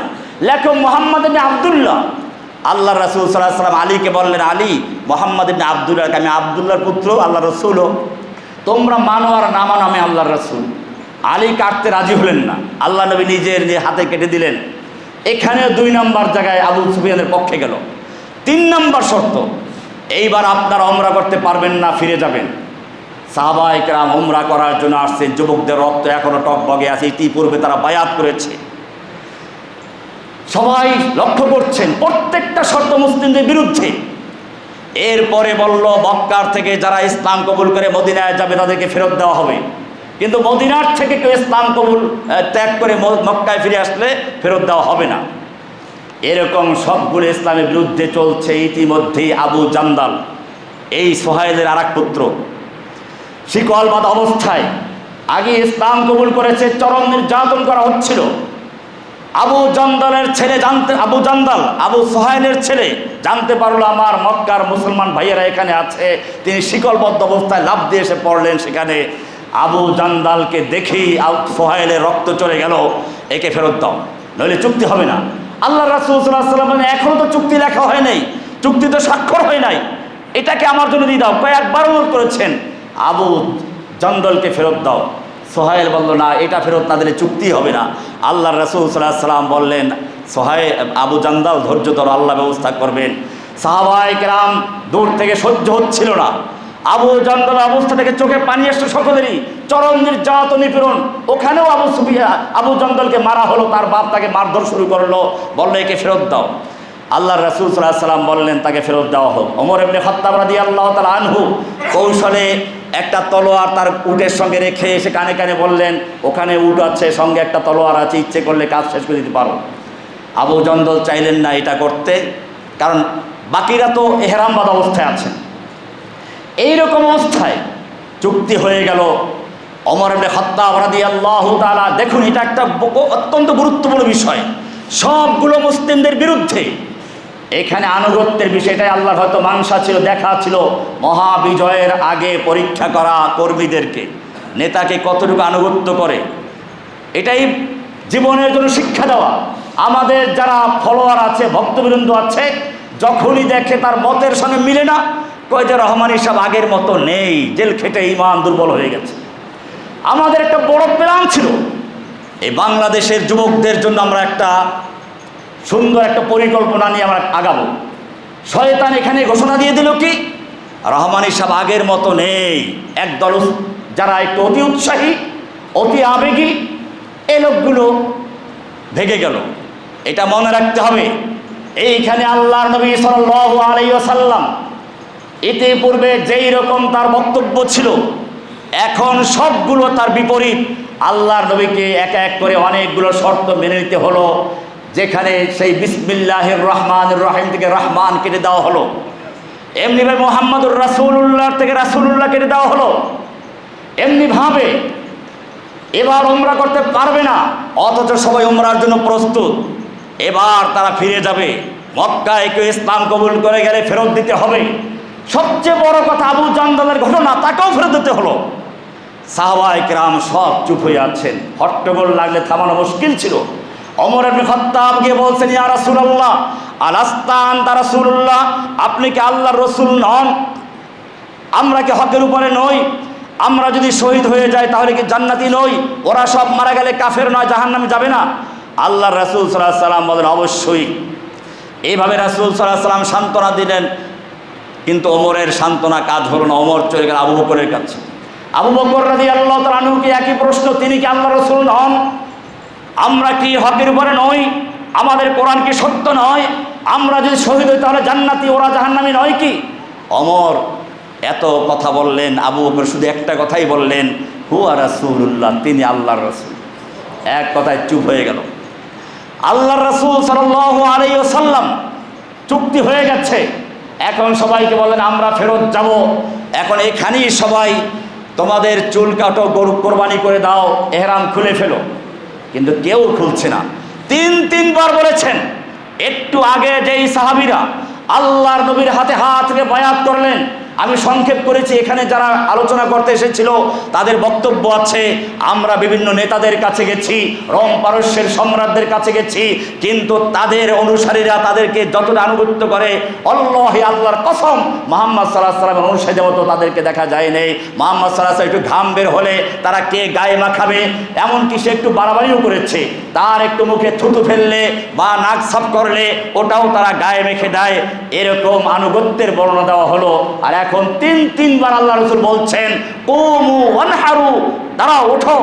Speaker 1: লেখো মুহাম্মদ ইবনে আব্দুল্লাহ। আল্লাহ রাসূল সাল্লাল্লাহু আলাইহি ওয়াসাল্লাম আলীকে বললেন, আলী, মুহাম্মদ ইবনে আব্দুল্লাহ, আমি আব্দুল্লাহর পুত্র, আল্লাহ রাসূলও। তোমরা মানো আর না মানো, আমি আল্লাহর রাসূল। আলী কাটতে রাজি হলেন না, আল্লাহ নবী নিজের হাতে কেটে দিলেন। এখানেও 2 নম্বর জায়গায় আবু সুফিয়ানের পক্ষে গেল। 3 নম্বর শর্ত, এইবার আপনারা ওমরা করতে পারবেন না, ফিরে যাবেন। সাহাবায়ে কেরাম ওমরা করার জন্য আসছেন, যুবকদের রক্ত এখনো টকবগে আছে, ইতিপূর্বে তারা বায়াত করেছে। সবাই লক্ষ্য করছেন প্রত্যেকটা শর্ত মুসলিমদের বিরুদ্ধে। এরপরে বলল, মক্কার থেকে যারা ইসলাম কবুল করে মদিনায় যাবে তাদেরকে ফেরত দেওয়া হবে, কিন্তু মদিনার থেকে কেউ ইসলাম কবুল ত্যাগ করে মক্কায় ফিরে আসলে ফেরত দেওয়া হবে না। এরকম সবগুলো ইসলামের বিরুদ্ধে চলছে। ইতিমধ্যেই আবু জান্দাল, এই সোহাইলের আর এক পুত্র, শিকল বাঁধা অবস্থায় আগে ইসলাম কবুল করেছে, চরম নির্যাতন করা হচ্ছিল। আবু জান্দালের ছেলে আবু জান্দাল, আবু সোহাইলের ছেলে জানতে পারলো আমার মক্কার মুসলমান ভাইয়েরা এখানে আছে। তিনি শিকলবদ্ধ অবস্থায় লাফ দিয়ে এসে পড়লেন সেখানে। আবু জান্দালকে দেখেই সোহাইলের রক্ত চলে গেল, একে ফেরত দাও, নইলে চুক্তি হবে না। আল্লাহ রাসূল সাল্লাল্লাহু আলাইহি ওয়াসাল্লাম বলেন, এখনো তো চুক্তি লেখা হয় নাই, চুক্তি তো স্বাক্ষর হয় নাই, এটাকে আমার জন্য দিয়ে দাও। কয়েকবার অনুরোধ করেছেন, আবু জান্দালকে ফেরত দাও। সোহাইল বলল, না, এটা ফেরত না দিলে চুক্তি হবে না। আল্লাহ রাসূল সাল্লাল্লাহু আলাইহি ওয়াসাল্লাম বললেন, আবু জান্দাল ধৈর্য ধরো, আল্লাহ ব্যবস্থা করবেন। সাহাবায়ে কেরাম দূর থেকে সহ্য হচ্ছিল না। আবু জান্দালের অবস্থা থেকে চোখে পানি আসছে সকলেরই, চরম নির্যাতন নিপীড়ন। ওখানেও আবু জান্দালকে মারা হলো, তার বাপ তাকে মারধর শুরু করলো, বললো একে ফেরত দাও। আল্লাহ রাসূল সাল্লাল্লাহু আলাইহি ওয়াসাল্লাম বললেন তাকে ফেরত দেওয়া হোক। ওমর ইবনে খাত্তাব রাদিয়াল্লাহু তাআলা আনহু কৌশলে একটা তলোয়ার তার উটের সঙ্গে রেখে এসে কানে কানে বললেন, ওখানে উট আছে, সঙ্গে একটা তলোয়ার আছে, ইচ্ছে করলে কাজ শেষ করে দিতে পারো। আবু জান্দাল চাইলেন না এটা করতে, কারণ বাকিরা তো এহরাম বাঁধা অবস্থায় আছেন। এইরকম অবস্থায় চুক্তি হয়ে গেল। ওমর ইবনে খাত্তাব রাদিয়াল্লাহু তাআলা, দেখুন এটা একটা অত্যন্ত গুরুত্বপূর্ণ বিষয়, সবগুলো মুসলিমদের বিরুদ্ধে। এখানে আনুগত্যের বিষয়টাই আল্লাহর হয়তো মানসা ছিল, দেখা ছিল। মহাবিজয়ের আগে পরীক্ষা করা কর্মীদেরকে, নেতাকে কতটুকু আনুগত্য করে, এটাই জীবনের জন্য শিক্ষা দেওয়া। আমাদের যারা ফলোয়ার আছে, ভক্তবৃন্দ আছে, যখনই দেখে তার মতের সঙ্গে মিলে না, কয় যে রহমানী সাহেব আগের মতো নেই, জেল খেটে ইমান দুর্বল হয়ে গেছে। আমাদের একটা বড় প্ল্যান ছিল, এই বাংলাদেশের যুবকদের জন্য আমরা একটা সুন্দর একটা পরিকল্পনা নিয়ে আমরা আগাবো। শয়তান এখানে ঘোষণা দিয়ে দিল কি, রহমানী সাহেব আগের মতো নেই। একদল যারা একটু অতি উৎসাহী, অতি আবেগী, এই লোকগুলো ভেগে গেল। এটা মনে রাখতে হবে, এইখানে আল্লাহর নবী সাল্লাল্লাহু আলাইহি ওয়াসাল্লাম ইতিপূর্বে যেই রকম তার বক্তব্য ছিল, এখন সবগুলো তার বিপরীত। আল্লাহর নবীকে এক এক করে অনেকগুলো শর্ত মেনে নিতে হলো, যেখানে সেই বিসমিল্লাহির রহমানির রহিম থেকে রহমান কেটে দেওয়া হলো, এমনিভাবে মুহাম্মদুর রাসূলুল্লাহ থেকে রাসূলুল্লাহ কেটে দেওয়া হলো। এমনিভাবে এবার উমরা করতে পারবে না, অথচ সবাই উমরার জন্য প্রস্তুত। এবার তারা ফিরে যাবে মক্কায়, কেউ ইসলাম কবুল করে গেলে ফেরত দিতে হবে। সবচেয়ে বড় কথা, আবু জান্দালের ঘটনা, তাকেও ফেরত দিতে হলো। সাহাবায়ে কেরাম সব চুপ হয়ে আছেন, হট্টগোল লাগলে থামানো মুশকিল ছিল। ওমর ইবনে খাত্তাব গিয়ে বলছেন, ইয়া রাসূলুল্লাহ আলাস্তা আনতা রাসূলুল্লাহ, আপনি কি আল্লাহর রাসূল নন? আমরা কি হকের উপরে নই? আমরা যদি শহীদ হয়ে যাই তাহলে কি জান্নাতি নই? ওরা সব মারা গেলে কাফের নয়, জাহান্নামে যাবে না? আল্লাহর রাসূল সাল্লাল্লাহু আলাইহি ওয়াসাল্লাম বলেন, অবশ্যই। এইভাবে রাসূল সাল্লাল্লাহু আলাইহি ওয়াসাল্লাম সান্ত্বনা দিলেন, কিন্তু ওমরের সান্ত্বনা কাজ হলো না। ওমর চলে গেল আবু বকরের কাছে। আবু বকর রাদিয়াল্লাহু তাআলা আনহুকে একই প্রশ্ন, তিনি কি আল্লাহর রাসূল নন? আমরা কি হকের উপরে নই? আমাদের কোরআন কি সত্য নয়? আমরা যদি শহীদ হই তাহলে জান্নাতি, ওরা জাহান্নামী নয় কি? ওমর এত কথা বললেন, আবু বকর শুধু একটা কথাই বললেন, হুয়া রাসূলুল্লাহ, তিনি আল্লাহর রাসূল। এক কথায় চুপ হয়ে গেল। আল্লাহর রাসূল সাল্লাল্লাহু আলাইহি ওয়াসাল্লাম চুক্তি হয়ে গেছে। এখন সবাইকে বলেন আমরা ফেরত যাব। এখন এখানেই সবাই তোমাদের চুল কাটো, গরু কোরবানি করে দাও, এহরাম খুলে ফেলো। কিন্তু কেউ খুলছে না। তিনবার বলেছেন। একটু আগে যেই সাহাবীরা আল্লাহর নবীর হাতে হাত রেখে বায়াত করলেন, আমি সংক্ষেপ করেছি, এখানে যারা আলোচনা করতে এসেছিল তাদের বক্তব্য আছে। আমরা বিভিন্ন নেতাদের কাছে গেছি, রোম পারস্যের সম্রাটদের কাছে গেছি, কিন্তু তাদের অনুসারীরা তাদেরকে যতটা আনুগত্য করে, আল্লাহি আল্লাহর কসম, মুহাম্মদ সাল্লাল্লাহু আলাইহি ওয়াসাল্লামের অনুসারীদের মতো তাদেরকে দেখা যায় নাই। মুহাম্মদ সাল্লাল্লাহু আলাইহি ওয়াসাল্লাম একটু ঘাম বের হলে তারা কে গায়ে মাখাবে, এমনকি সে একটু বাড়াবাড়িও করেছে। তার একটু মুখে থুতু ফেললে বা নাক সাফ করলে ওটাও তারা গায়ে মেখে দেয়। এরকম আনুগত্যের বর্ণনা দেওয়া হলো। আর এখন তিনবার আল্লাহ রাসূল বলছেন, কুমু ওয়ানহারু, দাঁড়াও, ওঠো,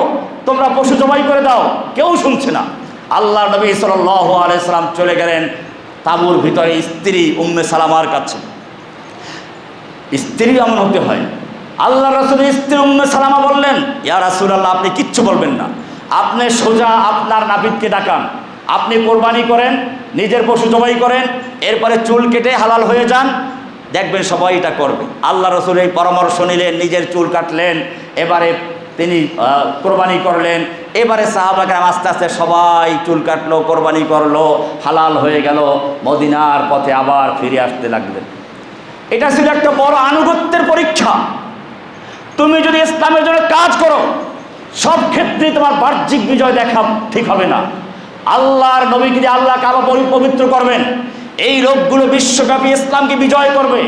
Speaker 1: তোমরা পশু জবাই করে দাও। কেউ শুনছে না। আল্লাহ নবী সাল্লাল্লাহু আলাইহি ওয়াসাল্লাম চলে গেলেন তাঁবুর ভিতরে স্ত্রী উম্মে সালামার কাছে। স্ত্রী এমন হতে হয়। আল্লাহ রাসূলের স্ত্রী উম্মে সালামা বললেন, ইয়া রাসূলুল্লাহ, আপনি কিচ্ছু বলবেন না, আপনি সোজা আপনার নাপিতকে ডাকান, আপনি কোরবানি করেন, নিজের পশু জবাই করেন, এরপরে চুল কেটে হালাল হয়ে যান, দেখবেন সবাই এটা করবে। আল্লাহ রাসূল এই পরামর্শ নিলেন, নিজের চুল কাটলেন, এবারে তিনি কোরবানি করলেন। এবারে সাহাবা কেরাম আস্তে আস্তে সবাই চুল কাটলো, কোরবানি করলো, হালাল হয়ে গেল, মদিনার পথে আবার ফিরে আসতে লাগলেন। এটা ছিল একটা বড় আনুগত্যের পরীক্ষা। তুমি যদি ইসলামের জন্য কাজ করো, সব ক্ষেত্রে তোমার বাহ্যিক বিজয় দেখা ঠিক হবে না। আল্লাহর নবীকে দিয়ে আল্লাহ কাবা পবিত্র করবেন, এই লোকগুলো বিশ্বব্যাপী ইসলামকে বিজয় করবে,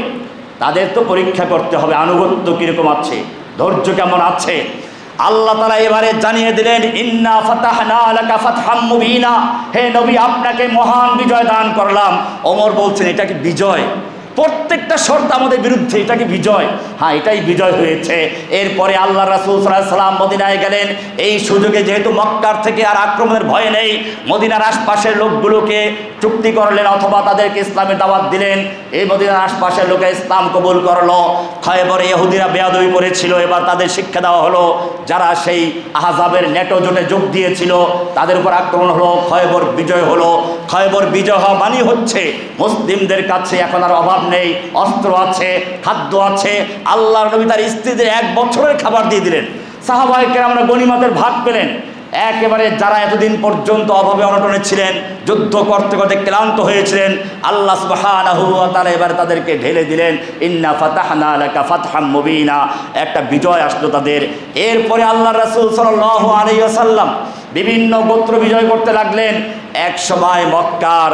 Speaker 1: তাদের তো পরীক্ষা করতে হবে আনুগত্য কীরকম আছে, ধৈর্য কেমন আছে। আল্লাহ তাআলা এবারে জানিয়ে দিলেন, ইন্না ফাতাহনা লাকা ফাতহাম মুবিনা, হে নবী, আপনাকে মহান বিজয় দান করলাম। ওমর বলছেন, এটা কি বিজয়? প্রত্যেকটা শর্ত আমাদের বিরুদ্ধে, এটা কি বিজয়? হ্যাঁ, এটাই বিজয় হয়েছে। এরপরে আল্লাহ রাসূল সাল্লাল্লাহু আলাইহি ওয়াসাল্লাম মদিনায় গেলেন। এই সুযোগে যেহেতু মক্কার থেকে আর আক্রমণের ভয় নেই, মদিনার আশপাশের লোকগুলোকে চুক্তি করলেন অথবা তাদেরকে ইসলামের দাওয়াত দিলেন। এই মদিনার আশপাশের লোকে ইসলাম কবুল করলো। খয়বরে ইহুদিরা বেয়াদবি করেছিল, এবার তাদের শিক্ষা দেওয়া হলো। যারা সেই আহজাবের নেটো জোটে যোগ দিয়েছিল তাদের উপর আক্রমণ হলো, খয়বর বিজয় হলো। খয়বর বিজয় হওয়া মানে হচ্ছে মুসলিমদের কাছে এখন আর অভাব নেই, অস্ত্র আছে, খাদ্য আছে। আল্লাহর নবী তার স্ত্রীদের 1 বছরের খাবার দিয়ে দিলেন। সাহাবায়ে কেরামরা গনিমতের ভাগ পেলেন। একেবারে যারা এতদিন পর্যন্ত অভাবে অনটনে ছিলেন, যুদ্ধ করতে করতে ক্লান্ত হয়েছিলেন, আল্লাহ সুবহানাহু ওয়া তাআলা এবার তাদেরকে ঢেলে দিলেন, ইন্না ফাতাহনা লাকা ফাতহাম মুবিনা, একটা বিজয় আসলো তাদের। এরপরে আল্লাহ রাসূল সাল্লাল্লাহু আলাইহি ওয়াসাল্লাম বিভিন্ন গোত্র বিজয় করতে লাগলেন। এক সময় মক্কার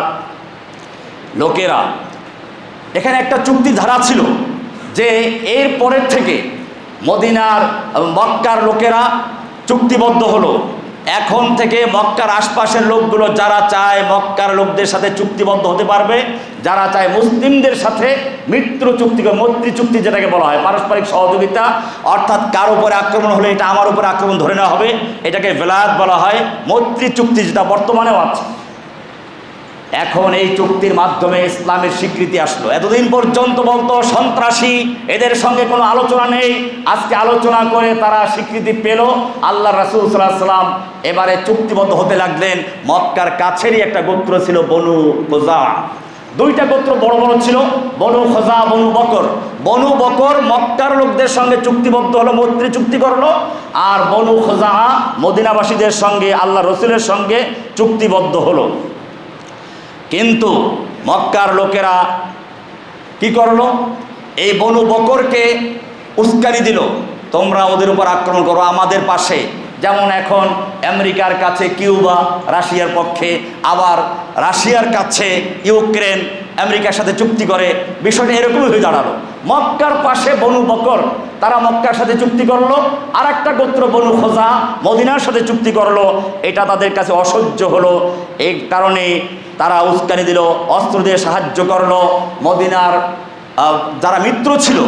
Speaker 1: লোকেরা, এখানে একটা চুক্তি ধারা ছিল, যে এর পরের থেকে মদিনার মক্কার লোকেরা চুক্তিবদ্ধ হলো, এখন থেকে মক্কার আশপাশের লোকগুলো যারা চায় মক্কার লোকদের সাথে চুক্তিবদ্ধ হতে পারবে, যারা চায় মুসলিমদের সাথে মৈত্র চুক্তি, মৈত্রী চুক্তি যেটাকে বলা হয়, পারস্পরিক সহযোগিতা, অর্থাৎ কার উপরে আক্রমণ হলে এটা আমার উপরে আক্রমণ ধরে নেওয়া হবে, এটাকে ভেলায়াত বলা হয়, মৈত্রী চুক্তি যেটা বর্তমানেও আছে। এখন এই চুক্তির মাধ্যমে ইসলামের স্বীকৃতি আসলো। এতদিন পর্যন্ত বলতো সন্ত্রাসী, এদের সঙ্গে কোনো আলোচনা নেই, আজকে আলোচনা করে তারা স্বীকৃতি পেল। আল্লাহ রাসূল সাল্লাল্লাহু আলাইহি ওয়াসাল্লাম এবারে চুক্তিবদ্ধ হতে লাগলেন। মক্কার কাছেরই একটা গোত্র ছিল বনু খুজা, দুইটা গোত্র বড় বড় ছিল, বনু খুজা, বনু বকর। বনু বকর মক্কার লোকদের সঙ্গে চুক্তিবদ্ধ হলো, মৈত্রী চুক্তি করলো, আর বনু খুজা মদিনাবাসীদের সঙ্গে, আল্লাহ রসুলের সঙ্গে চুক্তিবদ্ধ হলো। কিন্তু মক্কার লোকেরা কি করলো? এই বনু বকরকে উস্কানি দিল, তোমরা ওদের উপর আক্রমণ করো আমাদের পাশে। যেমন এখন আমেরিকার কাছে কিউবা রাশিয়ার পক্ষে, আবার রাশিয়ার কাছে ইউক্রেন আমেরিকার সাথে চুক্তি করে, বিষয়টা এরকমই হয়ে দাঁড়ালো। মক্কার পাশে বনু বকর, তারা মক্কার সাথে চুক্তি করলো, আর একটা গোত্র বনু খুজা মদিনার সাথে চুক্তি করলো। এটা তাদের কাছে অসহ্য হলো, এই কারণে তারা উস্কানি দিল, অস্ত্র দিয়ে সাহায্য করলো। মদিনার যারা মিত্র ছিল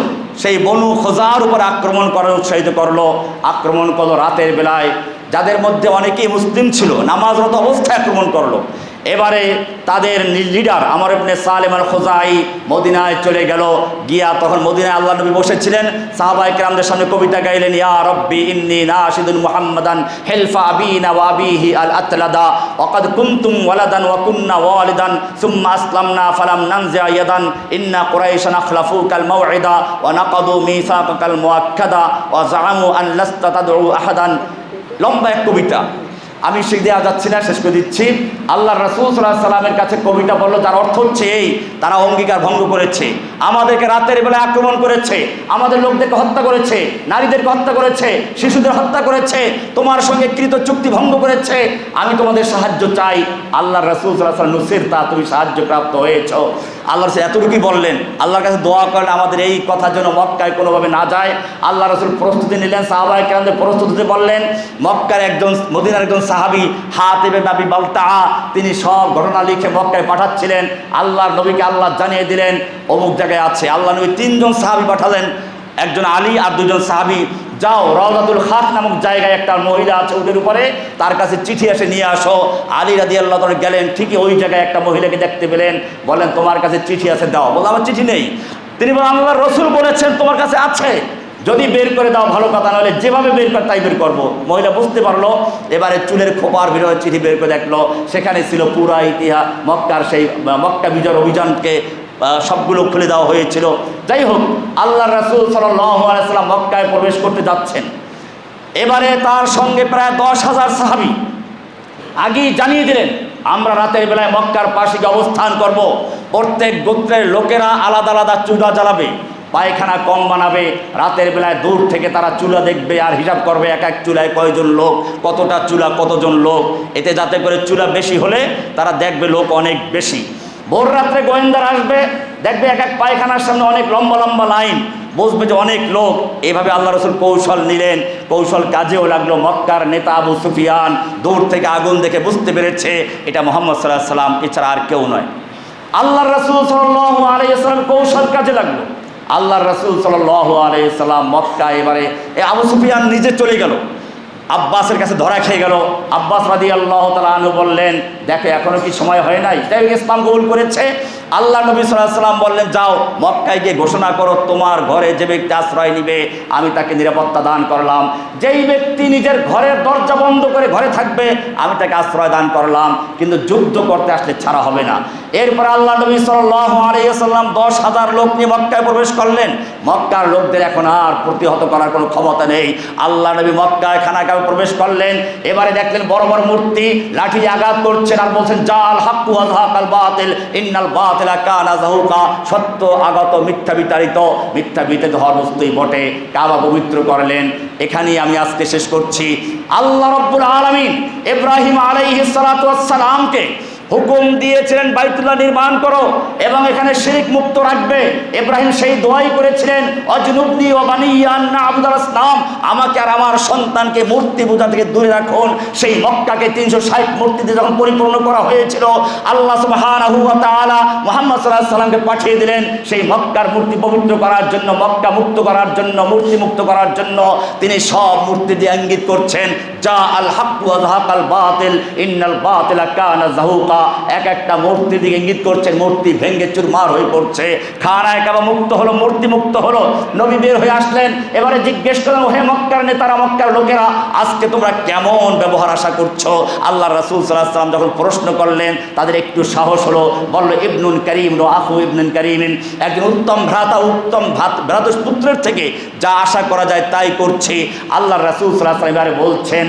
Speaker 1: সেই বনু খুজার উপর আক্রমণ করার উৎসাহিত করলো। আক্রমণ করলো রাতের বেলায়, যাদের মধ্যে অনেকেই মুসলিম ছিল, নামাজরত অবস্থায় আক্রমণ করলো। এবারে তাদের লিডার আমর ইবনে সালেম আল খুজাই মদিনায় চলে গেল। গিয়া তখন মদিনায় আল্লাহ নবী বসেছিলেন, সাহাবায়ে কেরামদের সামনে কবিতা গাইলেন, ইয়া রব্বি ইন্নী নাশিদুন মুহাম্মাদান হেলফা আবিনা ওয়া আবিহি আল আতলাদা ওয়াকাদ কুনতুম ওয়ালাদান ওয়া কুননা ওয়ালিদান সুম্মা আসলামনা ফালাম নানজিআ ইয়াদান ইন্না কুরাইশান আখলাফুকাল মাউইদা ওয়া নাকাদু মিসাকাল মুআক্কাদা ওয়া জাআমু আন লাস্তা তাদউ আহাদান। লম্বা এক কবিতা, আমি সে দেওয়া যাচ্ছি না, শেষ করে দিচ্ছি। আল্লাহ রাসূল সাল্লাল্লাহু আলাইহি সাল্লামের কাছে কবিতা বলল, তার অর্থ হচ্ছে এই, তারা অঙ্গীকার ভঙ্গ করেছে, আমাদেরকে রাতের বেলায় আক্রমণ করেছে, আমাদের লোকদেরকে হত্যা করেছে, নারীদেরকে হত্যা করেছে, শিশুদের হত্যা করেছে, তোমার সঙ্গে কৃত চুক্তি ভঙ্গ করেছে, আমি তোমাদের সাহায্য চাই। আল্লাহ রাসূল সাল্লাল্লাহু আলাইহি ওয়াসাল্লাম নুসির তা, তুমি সাহায্য প্রাপ্ত হয়েছ। আল্লাহ রাসূল এতটুকুই বললেন, আল্লাহর কাছে দোয়া করেন আমাদের এই কথা যেন মক্কায় কোনোভাবে না যায়। আল্লাহ রাসূল প্রস্তুতি নিলেন, সাহাবায়ে কেরামদের প্রস্তুতি বললেন। মক্কার একজন, মদিনার একজন সাহাবী হাতিব ইবনে আবি বালতাআ, তিনি সব ঘটনা লিখে মক্কায় পাঠাচ্ছিলেন। আল্লাহর নবীকে আল্লাহ জানিয়ে দিলেন অমুক জায়গায় আছে। আল্লাহ নবী 3 জন সাহাবী পাঠালেন, একজন আলী আর 2 জন সাহাবী, যাও রাওদাতুল খাস নামক জায়গায় একটা মহিলা আছে ওদের উপরে, তার কাছে চিঠি এসে নিয়ে আসো। আলী রাদিয়াল্লাহু তাআলা গেলেন, ঠিকই ওই জায়গায় একটা মহিলাকে দেখতে পেলেন, বলেন তোমার কাছে চিঠি আছে দাও। বলল আমার চিঠি নেই। তিনি বলেন আল্লাহর রাসূল বলেছেন তোমার কাছে আছে, যদি বের করে দাও ভালো কথা, নাহলে যেভাবে বের করে তাই বের করবো। মহিলা বুঝতে পারলো, এবারে চুলের খোপার ভিতরে চিঠি বের করে দেখলো, সেখানে ছিল পুরা ইতিহাস, মক্কার সেই মক্কা বিজয় অভিযানকে সবগুলো খুলে দেওয়া হয়েছিল। যাই হোক, আল্লাহ রাসূল সাল্লাল্লাহু আলাইহি ওয়াসাল্লাম মক্কায় প্রবেশ করতে যাচ্ছেন। এবারে তার সঙ্গে প্রায় 10,000 সাহাবী আগেই জানিয়ে দিলেন, আমরা রাতের বেলায় মক্কার পাশে অবস্থান করব। প্রত্যেক গোত্রের লোকেরা আলাদা আলাদা চুলা জ্বালাবে, পায়খানা কম বানাবে, রাতের বেলায় দূর থেকে তারা চুলা দেখবে আর হিসাব করবে এক এক চুলায় কয়জন লোক, কতটা চুলা কতজন লোক, এতে যাতে করে চুলা বেশি হলে তারা দেখবে লোক অনেক বেশি। ভোর রাত্রে গোয়েন্দার আসবে, দেখবে এক এক পায়খানার সামনে অনেক লম্বা লম্বা লাইন, বুঝবে যে অনেক লোক। এইভাবে আল্লাহ রাসূল কৌশল নিলেন, কৌশল কাজেও লাগলো। মক্কার নেতা আবু সুফিয়ান দূর থেকে আগুন দেখে বুঝতে পেরেছে এটা মুহাম্মদ সাল্লাল্লাহু আলাইহি ওয়াসাল্লাম, এছাড়া আর কেউ নয়। আল্লাহর রাসূল সাল্লাল্লাহু আলাইহি ওয়াসাল্লাম কৌশল কাজে লাগলো। আল্লাহর রাসূল সাল্লাল্লাহু আলাইহি ওয়াসাল্লাম মক্কায় এবারে আবু সুফিয়ান নিজে চলে গেল, আব্বাসের কাছে ধরা খেয়ে গেল। আব্বাস রাদিয়াল্লাহু তাআলা আনহু বললেন, দেখো এখনো কি সময় হয় নাই, তাই ইসলাম কবুল করেছে। আল্লাহ নবী সাল্লাল্লাহু আলাইহি ওয়াসাল্লাম বললেন, যাও মক্কায় গিয়ে ঘোষণা করো তোমার ঘরে যে ব্যক্তি আশ্রয় নিবে আমি তাকে নিরাপত্তা দান করলাম, যেই ব্যক্তি নিজের ঘরের দরজা বন্ধ করে ঘরে থাকবে আমি তাকে আশ্রয় দান করলাম, কিন্তু যুদ্ধ করতে আসলে ছাড়া হবে না। এরপর আল্লাহ নবী সাল্লাল্লাহু আলাইহি ওয়াসাল্লাম 10,000 লোক নিয়ে মক্কায় প্রবেশ করলেন। মক্কার লোকদের এখন আর প্রতিহত করার কোনো ক্ষমতা নেই। আল্লাহ নবী মক্কায় খানাকায় প্রবেশ করলেন। এবারে দেখলেন বড় বড় মূর্তি লাঠি আঘাত করছেন আর বলছেন, জাল হাক্কু ওয়া যাহাকাল বাতিল ইন্নাল বাতিলা কানা যাহুকা, সত্য আগত মিথ্যা বিতাড়িত, মিথ্যা বিতাড়িত হওয়ার বস্তুই বটে। কাবা পবিত্র করলেন। এখানেই আমি আজকে শেষ করছি। আল্লাহ রাব্বুল আলামিন ইব্রাহিম আলাইহিস সালাতু ওয়াস সালামকে হুকুম দিয়েছিলেন বাইতুল্লাহ নির্মাণ করো এবং এখানে শিরক মুক্ত রাখবে। ইব্রাহিম সেই দোয়াই করেছিলেন, অজনুবনি ওয়া বানিয়া আন না'বুদাল আসনাম, আমাকে আর আমার সন্তানকে মূর্তি পূজা থেকে দূরে রাখুন। সেই মক্কাকে 360 মূর্তিতে যখন পরিপূর্ণ করা হয়েছিল, আল্লাহ সুবহানাহু ওয়া তাআলা মুহাম্মদ সাল্লাল্লাহু আলাইহি সাল্লামকে পাঠিয়ে দিলেন সেই মক্কার মূর্তি পবিত্র করার জন্য, মক্কা মুক্ত করার জন্য, মূর্তি মুক্ত করার জন্য। তিনি সব মূর্তি দিয়ে ইঙ্গিত করছেন, যা আল হক ওয়া যাহাকাল বাতিল ইন্নাল বাতিলা কানা যাহুকা। এক একটা মূর্তি দিকে ইঙ্গিত করছেন, মূর্তি ভেঙে চুরমার হয়ে পড়ছে। খানায়ে কাবা মুক্ত হলো, মূর্তি মুক্ত হলো। নবী বের হয়ে আসলেন, এবারে জিজ্ঞেস করলেন, হে মক্কার নেতারা, মক্কার লোকেরা, আজকে তোমরা কেমন ব্যবহার আশা করছো? আল্লাহ রাসূল সাল্লাল্লাহু আলাইহি ওয়াসাল্লাম যখন প্রশ্ন করলেন, তাদের একটু সাহস হলো, বলল, ইবনুন কারীম ওয়া আখু ইবনুন কারীমিন, একজন উত্তম ভ্রাতা, উত্তম ভ্রাতুষ্পুত্রের থেকে যা আশা করা যায় তাই করছি। আল্লাহ রাসূল সাল্লাল্লাহু আলাইহি ওয়াসাল্লাম বলছেন,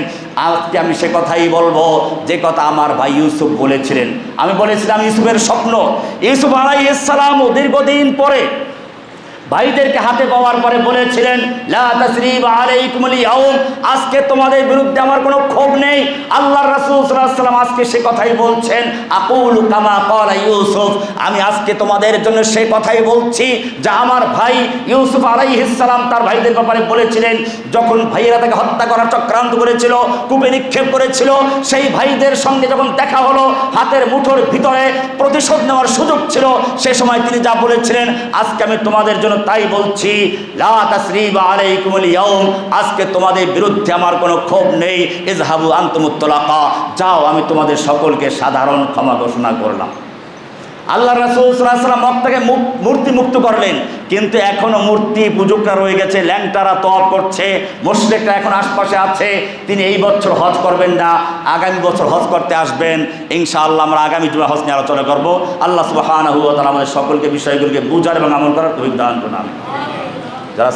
Speaker 1: আজকে আমি সে কথাই বলবো যে কথা আমার ভাই ইউসুফ বলেছিলেন। আমি বলেছিলাম ইউসুফের স্বপ্ন। ইউসুফ আলাইহিস সালাম দীর্ঘদিন পরে ভাইদেরকে হাতে পাওয়ার পরে বলেছিলেন, লা তাসরিবা আলাইকুমুল ইয়াউম, আজকে তোমাদের বিরুদ্ধে আমার কোনো ক্ষোভ নেই। আল্লাহর রাসূল সাল্লাল্লাহু আলাইহি ওয়াসাল্লাম আজকে সে কথাই বলছেন, আকুলু কামা ক্বালা ইউসুফ, আমি আজকে তোমাদের জন্য সে কথাই বলছি যা আমার ভাই ইউসুফ আলাইহিস সালাম তার ভাইদের ব্যাপারে বলেছিলেন। যখন ভাইয়েরা তাকে হত্যা করার চক্রান্ত করেছিল, কূপে নিক্ষেপ করেছিল, সেই ভাইদের সঙ্গে যখন দেখা হলো, হাতের মুঠোর ভিতরে প্রতিশোধ নেওয়ার সুযোগ ছিল, সে সময় তিনি যা বলেছিলেন, আজকে আমি তোমাদের জন্য তাই বলছি, লা তাসরিবা আলাইকুমুল ইয়াউম, আজকে তোমাদের বিরুদ্ধে আমার কোনো ক্ষোভ নেই। ইযহাবু আনতুমুত তুলাকা, যাও, আমি তোমাদের সকলকে সাধারণ ক্ষমা ঘোষণা করলাম। আল্লাহ রাসূল সাল্লাল্লাহু আলাইহি ওয়াসাল্লাম মক্কাকে মূর্তি মুক্ত করলেন, কিন্তু এখনো মূর্তি পূজকরা রয়ে গেছে, ল্যাংটারা তওয়াফ করছে, মুশরিকরা এখন আশপাশে আছে। তিনি এই বছর হজ করবেন না, আগামী বছর হজ করতে আসবেন ইনশাআল্লাহ। আমরা আগামী জুমা হজ নিয়ে আলোচনা করব। আল্লাহ সুবহানাহু ওয়া তাআলা আমাদের সকলকে বিষয়গুলোকে বুঝার এবং আমল করার তৌফিক দান করুন। যারা